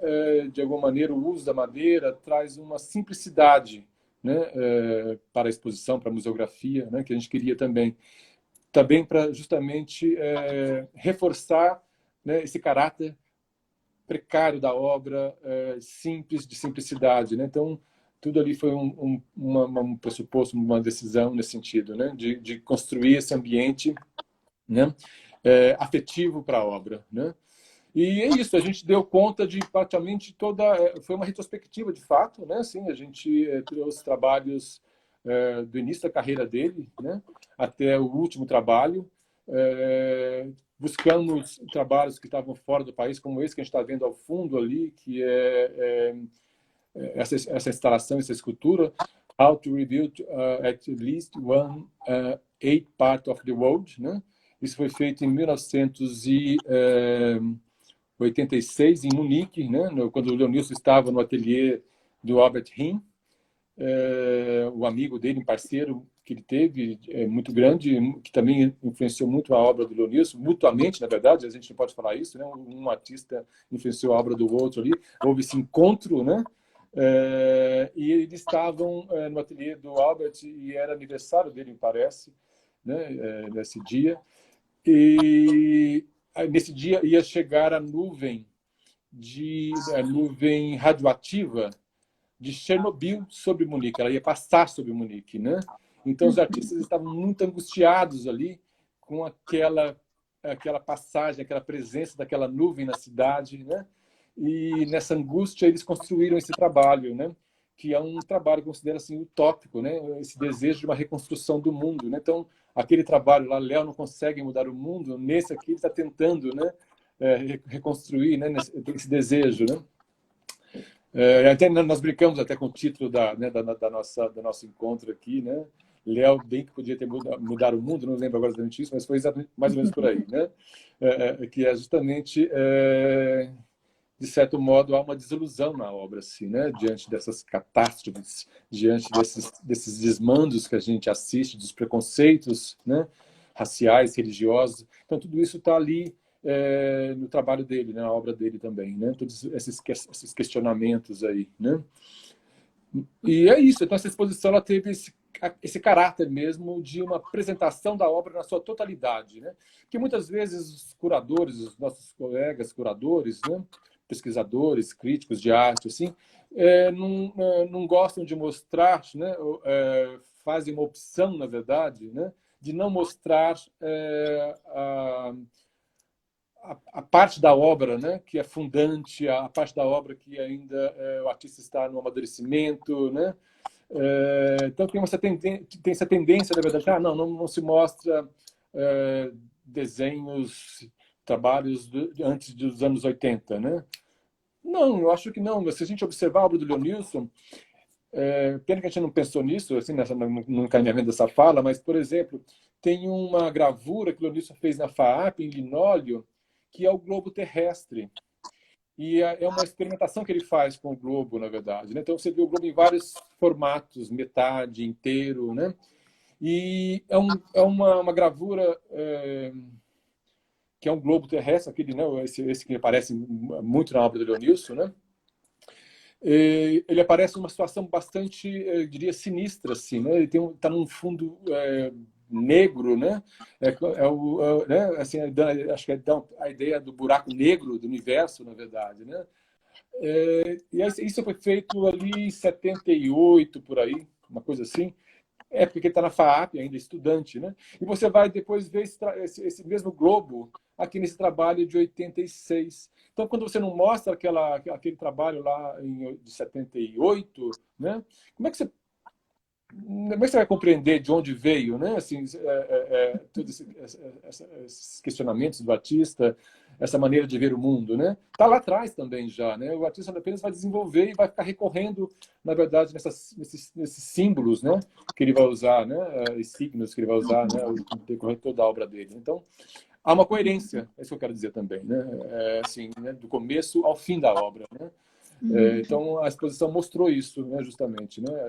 de alguma maneira, o uso da madeira traz uma simplicidade, né? Para a exposição, para a museografia, né? Que a gente queria também para justamente reforçar, né? Esse caráter precário da obra, simples, de simplicidade, né? Então, tudo ali foi um pressuposto, uma decisão nesse sentido, né? De construir esse ambiente, né? Afetivo para a obra, né? E é isso, a gente deu conta de praticamente toda... Foi uma retrospectiva, de fato, né? Assim, a gente trouxe trabalhos do início da carreira dele, né? Até o último trabalho. Buscamos trabalhos que estavam fora do país, como esse que a gente está vendo ao fundo ali, que essa instalação, essa escultura, How to Rebuild at least one eighth part of the world, né? Isso foi feito em 1986, em Munique, né? Quando o Leonilson estava no ateliê do Albert Heijn, o amigo dele, um parceiro que ele teve, muito grande, que também influenciou muito a obra do Leonilson, mutuamente, na verdade, a gente não pode falar isso, né? Um artista influenciou a obra do outro ali, houve esse encontro, né? E eles estavam no ateliê do Albert e era aniversário dele, me parece, né? Nesse dia. E nesse dia ia chegar a nuvem radioativa de Chernobyl sobre Munique. Ela ia passar sobre Munique, né? Então os artistas estavam muito angustiados ali com aquela passagem, aquela presença daquela nuvem na cidade, né? E nessa angústia eles construíram esse trabalho, né? Que é um trabalho, considero assim, utópico, né? Esse desejo de uma reconstrução do mundo, né? Então, aquele trabalho lá, Léo não consegue mudar o mundo, nesse aqui ele está tentando, né? Reconstruir, né? Esse desejo, né? Até nós brincamos até com o título da nosso encontro aqui, né? Léo bem que podia ter mudar o mundo, não lembro agora exatamente isso, mas foi exatamente, mais ou menos por aí, né? Que é justamente, de certo modo, há uma desilusão na obra, assim, né? Diante dessas catástrofes, diante desses desmandos que a gente assiste, dos preconceitos, né? Raciais, religiosos. Então, tudo isso está ali no trabalho dele, né? Na obra dele também, né? Todos esses questionamentos aí, né? E é isso. Então, essa exposição ela teve esse caráter mesmo de uma apresentação da obra na sua totalidade, né? Que muitas vezes os curadores, os nossos colegas curadores, né? Pesquisadores, críticos de arte, assim, não gostam de mostrar, né? Fazem uma opção, na verdade, né? De não mostrar a parte da obra, né, que é fundante, a parte da obra que ainda o artista está no amadurecimento, né? Então tem essa tendência, na verdade, não se mostra desenhos, trabalhos antes dos anos 80, né? Não, eu acho que não. Se a gente observar a obra do Leonilson, pena que a gente não pensou nisso, assim, no encaminhamento dessa fala, mas, por exemplo, tem uma gravura que o Leonilson fez na FAAP, em linóleo, que é o globo terrestre. E é uma experimentação que ele faz com o globo, na verdade, né? Então, você vê o globo em vários formatos, metade, inteiro, né? E é uma gravura que é um globo terrestre, aquele, né? Esse que aparece muito na obra do Leonilson, né? Ele aparece numa situação bastante, eu diria, sinistra, assim, né? Ele está num fundo negro, né? Né? Assim, acho que dá a ideia do buraco negro do universo, na verdade, né? E isso foi feito ali em 78, por aí, uma coisa assim. É porque ele está na FAAP, ainda estudante, né? E você vai depois ver esse mesmo globo aqui nesse trabalho de 86. Então, quando você não mostra aquele trabalho lá de 78, né? Como é que você vai compreender de onde veio, né? Assim, todos esses questionamentos do artista, essa maneira de ver o mundo, né? Tá lá atrás também já, né? O artista apenas vai desenvolver e vai ficar recorrendo, na verdade, nesses símbolos, né? Que ele vai usar, né? Os signos que ele vai usar, né? No decorrer de toda a obra dele. Então, há uma coerência, é isso que eu quero dizer também, né? Assim, né? Do começo ao fim da obra, né? Então, a exposição mostrou isso, né, justamente, né,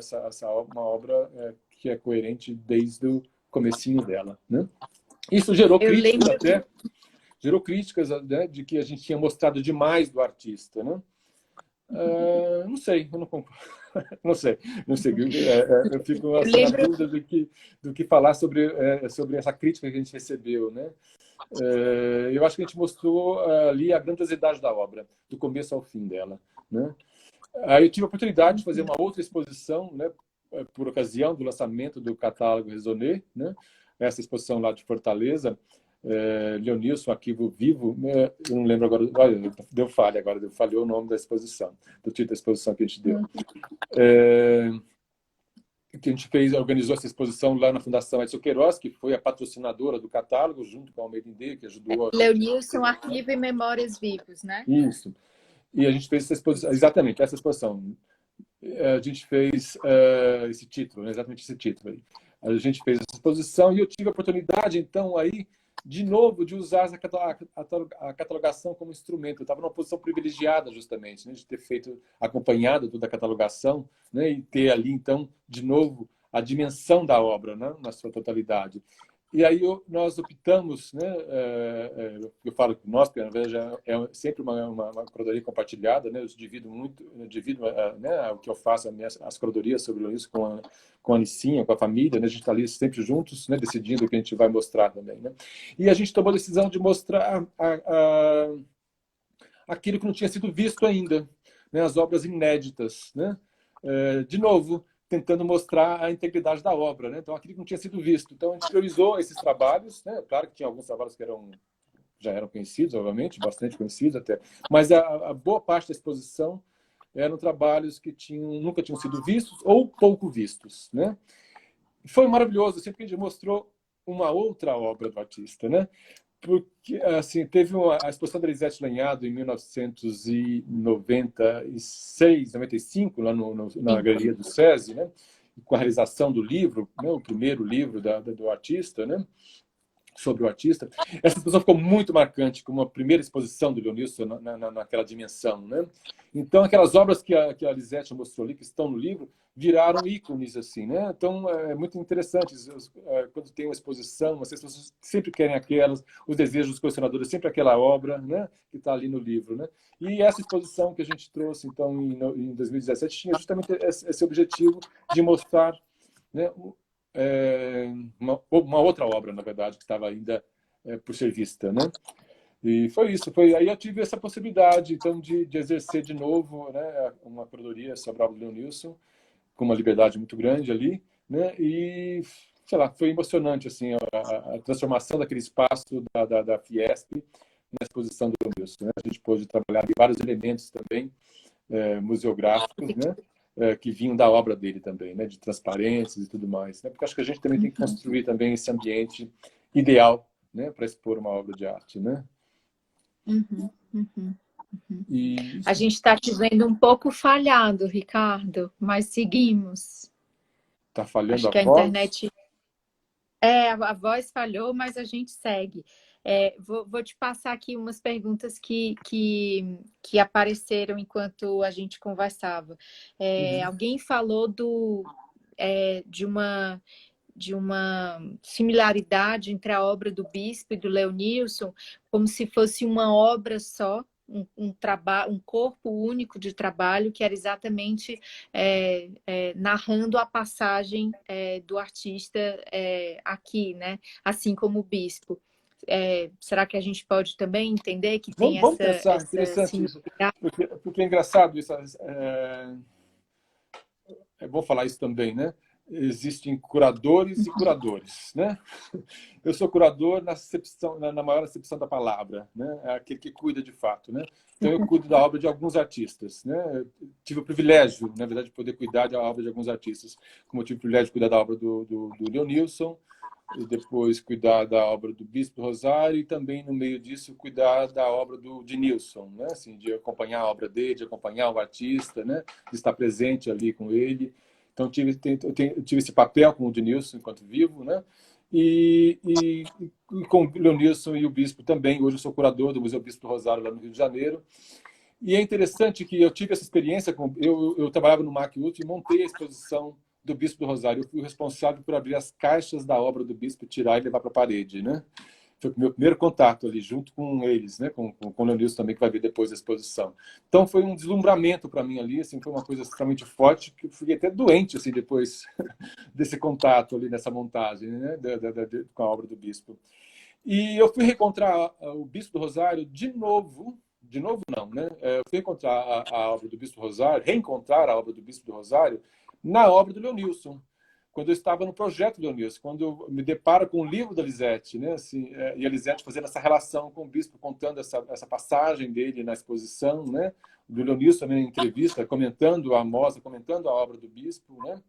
uma obra que é coerente desde o comecinho dela. Né? Isso gerou Eu críticas lembro até, gerou críticas, né, de que a gente tinha mostrado demais do artista. Né? Não sei, eu não concordo. Não sei, não sei. Eu fico eu assim, na lembro dúvida do que falar sobre essa crítica que a gente recebeu. Né? Eu acho que a gente mostrou ali a grandiosidade da obra, do começo ao fim dela. Né? Aí eu tive a oportunidade de fazer uma outra exposição, né, por ocasião do lançamento do catálogo Raisonner, né, essa exposição lá de Fortaleza, Leonilson, Arquivo Vivo, né, eu não lembro agora, olha, falhou o nome da exposição, do título da exposição que a gente deu. Que a gente organizou essa exposição lá na Fundação Edson Queiroz, que foi a patrocinadora do catálogo, junto com a Almeida Indê, que ajudou a gente. Leonilson, Arquivo e Memórias Vivos, né? Isso. E a gente fez essa exposição, exatamente, essa exposição. A gente fez esse título, né? Exatamente esse título aí. A gente fez essa exposição e eu tive a oportunidade, então, aí, de novo, de usar a catalogação como instrumento. Eu estava numa posição privilegiada, justamente, né? De ter acompanhado toda a catalogação, né? E ter ali, então, de novo, a dimensão da obra, né? Na sua totalidade. E aí nós optamos, né? Eu falo que nós, porque na verdade é sempre uma curadoria compartilhada, né? Eu divido né, o que eu faço, as curadorias sobre isso com a Nicinha, com a família, né? A gente está ali sempre juntos, né? Decidindo o que a gente vai mostrar também, né? E a gente tomou a decisão de mostrar aquilo que não tinha sido visto ainda, né? As obras inéditas, né? De novo, tentando mostrar a integridade da obra, né? Então, aquilo que não tinha sido visto. Então, a gente priorizou esses trabalhos, né? Claro que tinha alguns trabalhos que já eram conhecidos, obviamente, bastante conhecidos até, mas a boa parte da exposição eram trabalhos que nunca tinham sido vistos ou pouco vistos, né? Foi maravilhoso, sempre que a gente mostrou uma outra obra do artista, né? Porque, assim, teve a exposição da Elisete Lanhado em 1996, 95, lá na Galeria do SESI, né? Com a realização do livro, né? O primeiro livro do artista, né? Sobre o artista. Essa exposição ficou muito marcante, como a primeira exposição do Leonilson naquela dimensão. Né? Então, aquelas obras que a Lisete mostrou ali, que estão no livro, viraram ícones. Assim, né? Então, é muito interessante. Quando tem uma exposição, as pessoas sempre querem aquelas, os desejos dos colecionadores, sempre aquela obra, né? Que está ali no livro. Né? E essa exposição que a gente trouxe então, em 2017 tinha justamente esse objetivo de mostrar, né, uma outra obra, na verdade, que estava ainda por ser vista, né? E foi isso. Aí eu tive essa possibilidade, então, de exercer de novo, né, uma curadoria sobre a obra do Leonilson, com uma liberdade muito grande ali, né? E, sei lá, foi emocionante, assim, a transformação daquele espaço da Fiesp na exposição do Leonilson. Né? A gente pôde trabalhar ali vários elementos também museográficos, né? Que vinham da obra dele também, né? De transparências e tudo mais. Né? Porque acho que a gente também tem que construir também esse ambiente ideal, né? Para expor uma obra de arte. Né? E A gente está te vendo um pouco falhado, Ricardo, mas seguimos. está falhando Acho a que a voz? internet... a voz falhou, mas a gente segue. Vou te passar aqui umas perguntas que apareceram enquanto a gente conversava. Alguém falou de uma similaridade entre a obra do Bispo e do Leonilson, como se fosse uma obra só, um corpo único de trabalho, que era exatamente narrando a passagem do artista aqui, né? Assim como o Bispo. Será que a gente pode também entender que tem Vamos pensar, essa interessante isso. similaridade? Porque é engraçado isso. É bom falar isso também, né? existem curadores e curadores, né? Eu sou curador na acepção, na maior acepção da palavra, né? É aquele que cuida de fato, né? Então eu cuido da obra de alguns artistas, né? Eu tive o privilégio, na verdade, de poder cuidar da obra de alguns artistas, como eu tive o privilégio de cuidar da obra do Leonilson, e depois cuidar da obra do Bispo Rosário e também, no meio disso, cuidar da obra de Nilson, né? Assim, de acompanhar a obra dele, de acompanhar o artista, né? De estar presente ali com ele. Então, eu tive esse papel com o Nilson enquanto vivo, né? E com o Leonilson e o Bispo também. Hoje eu sou curador do Museu Bispo do Rosário, lá no Rio de Janeiro. E é interessante que eu tive essa experiência, eu trabalhava no MacUT e montei a exposição do Bispo do Rosário. Eu fui responsável por abrir as caixas da obra do Bispo, tirar e levar para a parede, né? Foi o meu primeiro contato ali, junto com eles, né? Com o Leonilson também, que vai ver depois da exposição. Então, foi um deslumbramento para mim ali, assim, foi uma coisa extremamente forte, que eu fiquei até doente, assim, depois desse contato ali, nessa montagem, né? Com a obra do Bispo. E eu fui reencontrar o Bispo do Rosário de novo não, né? Eu fui encontrar a obra do Bispo do Rosário, reencontrar a obra do Bispo do Rosário na obra do Leonilson, quando eu estava no projeto do Leonilson, quando eu me deparo com o livro da Lisete, né? Assim, e a Lisete fazendo essa relação com o Bispo, contando essa passagem dele na exposição, né? Do Leonilson também na entrevista, comentando a mostra, comentando a obra do Bispo, né?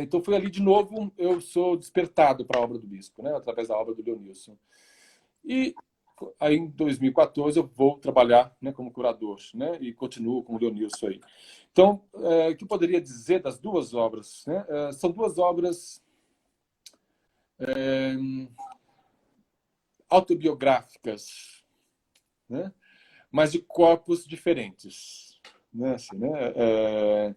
Então foi ali de novo eu sou despertado para a obra do Bispo, né? Através da obra do Leonilson. E aí em 2014 eu vou trabalhar, né, como curador, né? E continuo com o Leonilson aí. Então, o que eu poderia dizer das duas obras, né? São duas obras autobiográficas, né? Mas de corpos diferentes, né? Assim, né?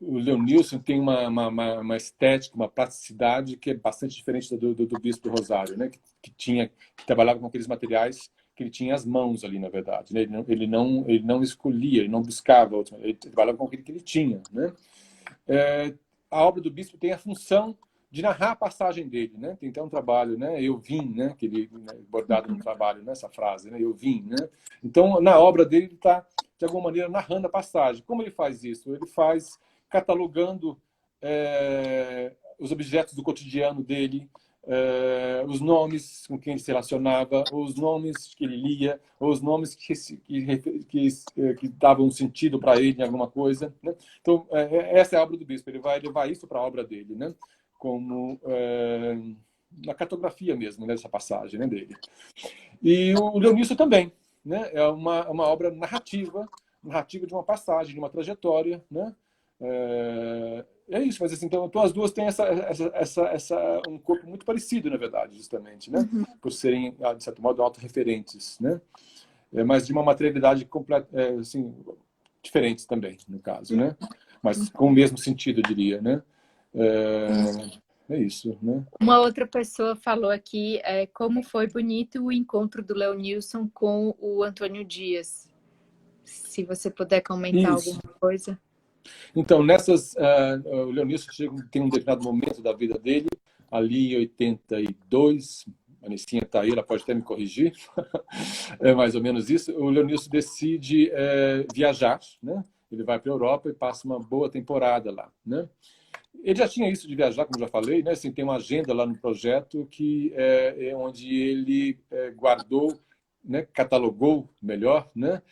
O Leonilson tem uma estética, uma plasticidade que é bastante diferente do Bispo do Rosário, né? Que trabalhava com aqueles materiais que ele tinha as mãos ali, na verdade, né? Ele não escolhia, ele não buscava, ele trabalhava com aquilo que ele tinha, né? A obra do Bispo tem a função de narrar a passagem dele, né? Tem até um trabalho, né? Eu vim, né? Que ele, né? Bordado no trabalho, nessa frase, né? Eu vim, né? Então, na obra dele, ele está, de alguma maneira, narrando a passagem. Como ele faz isso? Ele faz catalogando os objetos do cotidiano dele, os nomes com quem ele se relacionava, os nomes que ele lia, os nomes que davam um sentido para ele em alguma coisa, né? Então, essa é a obra do Bispo. Ele vai levar isso para a obra dele, né? Como na cartografia mesmo, né? Dessa passagem, né? Dele. E o Leonício também, né? É uma obra narrativa de uma passagem, de uma trajetória, né? É isso, mas assim, então as duas têm um corpo muito parecido, na verdade, justamente, né? Por serem, de certo modo, autorreferentes, né? Mas de uma materialidade completa, assim, diferentes também, no caso, né? Mas com o mesmo sentido, eu diria, né? É isso, né? Uma outra pessoa falou aqui como foi bonito o encontro do Leonilson com o Antônio Dias. Se você puder comentar Isso. alguma coisa. Então, o Leonilson tem um determinado momento da vida dele, ali em 82, a Anissinha está aí, ela pode até me corrigir, é mais ou menos isso. O Leonilson decide viajar, né? Ele vai para a Europa e passa uma boa temporada lá, né? Ele já tinha isso de viajar, como já falei, né? Assim, tem uma agenda lá no projeto que onde ele guardou, né? Catalogou melhor, né?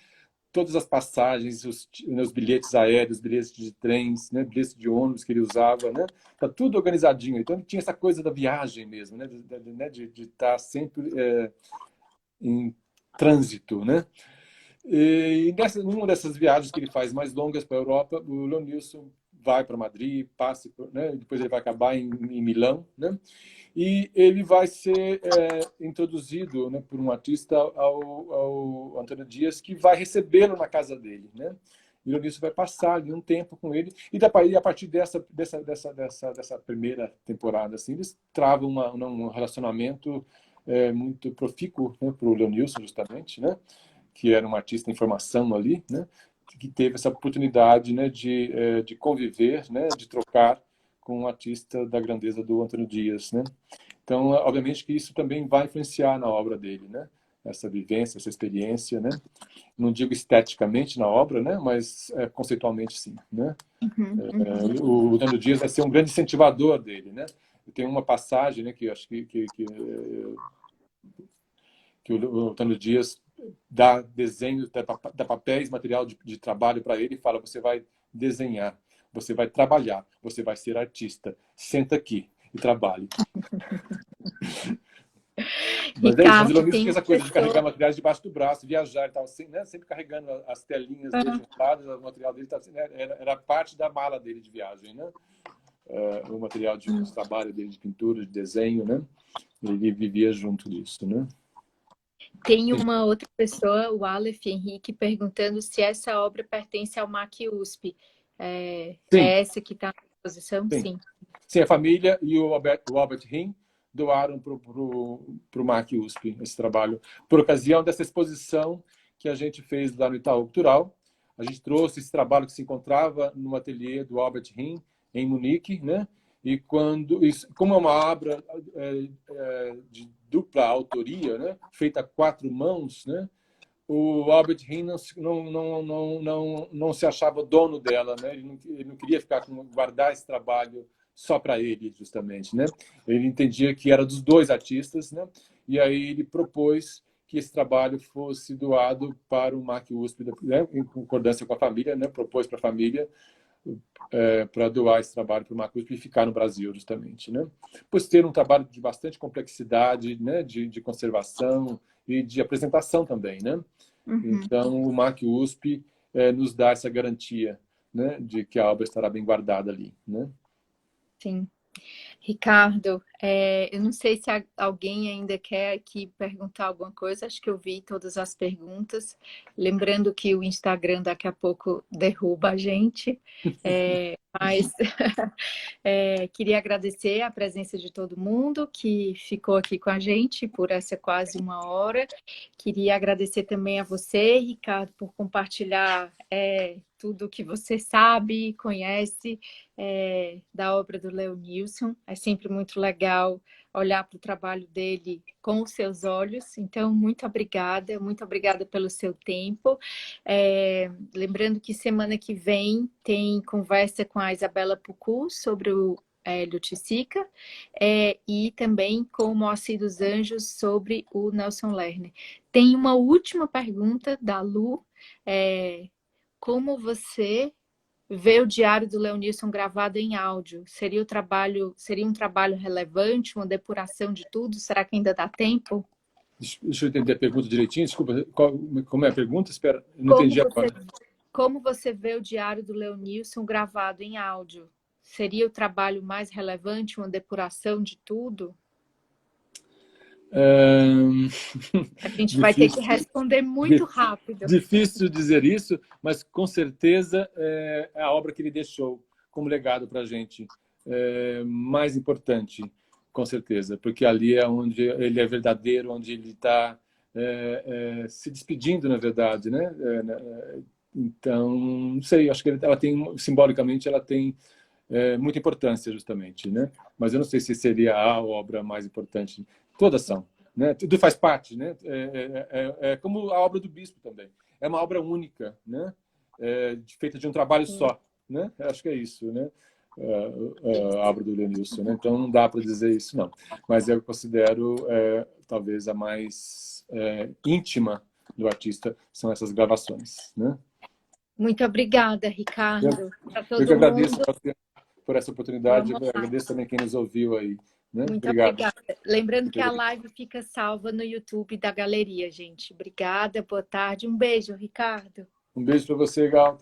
Todas as passagens, os bilhetes aéreos, bilhetes de trens, né? Bilhetes de ônibus que ele usava, né? Tá tudo organizadinho. Então ele tinha essa coisa da viagem mesmo, né? De estar sempre em trânsito, né? E numa dessas viagens que ele faz mais longas para a Europa, o Leonilson vai para Madrid, passa, né? Depois ele vai acabar em Milão, né? E ele vai ser introduzido, né, por um artista ao Antônio Dias, que vai recebê-lo na casa dele, né? E o Leonilson vai passar ali um tempo com ele e a partir dessa primeira temporada, assim, eles travam um relacionamento muito profícuo, né, para o Leonilson, justamente, né? Que era um artista em formação ali, né? Que teve essa oportunidade, né, de conviver, né, de trocar com um artista da grandeza do Antônio Dias, né? Então, obviamente que isso também vai influenciar na obra dele, né? essa vivência, essa experiência, né? Não digo esteticamente na obra, né? Mas conceitualmente sim, né? O Antônio Dias vai ser um grande incentivador dele, né? Tem uma passagem, né, que eu acho que o Antônio Dias dá desenho, dá papéis, material de trabalho para ele e fala: você vai desenhar, você vai trabalhar, você vai ser artista. Senta aqui e trabalhe. Mas é isso, mas o Ricardo, Elonísio tem tinha uma essa coisa de carregar pessoa... materiais debaixo do braço, viajar, ele estava sempre, né, sempre carregando as telinhas dele juntadas, o material dele era parte da mala dele de viagem, né? O material de trabalho dele, de pintura, de desenho, né? Ele vivia junto disso, né? Tem uma outra pessoa, o Aleph Henrique, perguntando se essa obra pertence ao MAC USP. Sim, É essa que está na exposição? sim. Sim. Sim, a família e o Albert Rim doaram para o MAC USP esse trabalho, por ocasião dessa exposição que a gente fez lá no Itaú Cultural. A gente trouxe esse trabalho que se encontrava no ateliê do Albert Rim, em Munique, né? E como é uma obra de dupla autoria, né? Feita a 4 mãos, né? O Albert Rim não se achava dono dela, né? Ele não queria guardar esse trabalho só para ele, justamente, né? Ele entendia que era dos dois artistas, né? E aí ele propôs que esse trabalho fosse doado para o MAC USP, né? Em concordância com a família, né? Propôs para a família para doar esse trabalho para o MAC USP e ficar no Brasil, justamente, né? Por ter um trabalho de bastante complexidade, né? De conservação e de apresentação também, né? Então, o MAC USP nos dá essa garantia, né, de que a obra estará bem guardada ali, né? Sim. Ricardo, eu não sei se alguém ainda quer aqui perguntar alguma coisa, acho que eu vi todas as perguntas. Lembrando que o Instagram daqui a pouco derruba a gente, mas queria agradecer a presença de todo mundo que ficou aqui com a gente por essa quase 1 hora. Queria agradecer também a você, Ricardo, por compartilhar tudo que você sabe, conhece da obra do Leonilson. É sempre muito legal olhar para o trabalho dele com os seus olhos. Então, muito obrigada pelo seu tempo. Lembrando que semana que vem tem conversa com a Isabela Pucu sobre o Hélio Tissica e também com o Moacir dos Anjos sobre o Nelson Lerner. Tem uma última pergunta da Lu. Como você vê o diário do Leonilson gravado em áudio? Seria um trabalho relevante, uma depuração de tudo? Será que ainda dá tempo? Deixa eu entender a pergunta direitinho. Desculpa, como é a pergunta? Espera, eu não Como entendi você, agora. como você vê o diário do Leonilson gravado em áudio? Seria o trabalho mais relevante, uma depuração de tudo? A gente vai ter que Difícil, responder muito rápido. difícil dizer isso, mas com certeza é a obra que ele deixou como legado para a gente mais importante, com certeza, porque ali é onde ele é verdadeiro, onde ele está se despedindo, na verdade, né? Então, não sei, acho que ela tem, simbolicamente, ela tem muita importância, justamente, né? Mas eu não sei se seria a obra mais importante. Todas são, né? Tudo faz parte, né? Como a obra do Bispo também. É uma obra única, né? Feita de um trabalho só, né? Acho que é isso, né? A obra do Leonilson, né? Então não dá para dizer isso, não. Mas eu considero talvez a mais íntima do artista são essas gravações, né? Muito obrigada, Ricardo. Para Eu que todo agradeço mundo. por essa oportunidade. Vamos Eu lá. agradeço também quem nos ouviu aí, né? Muito Obrigado. obrigada. Lembrando que a live fica salva no YouTube da galeria, gente. Obrigada, boa tarde. Um beijo, Ricardo. Um beijo para você, Gal.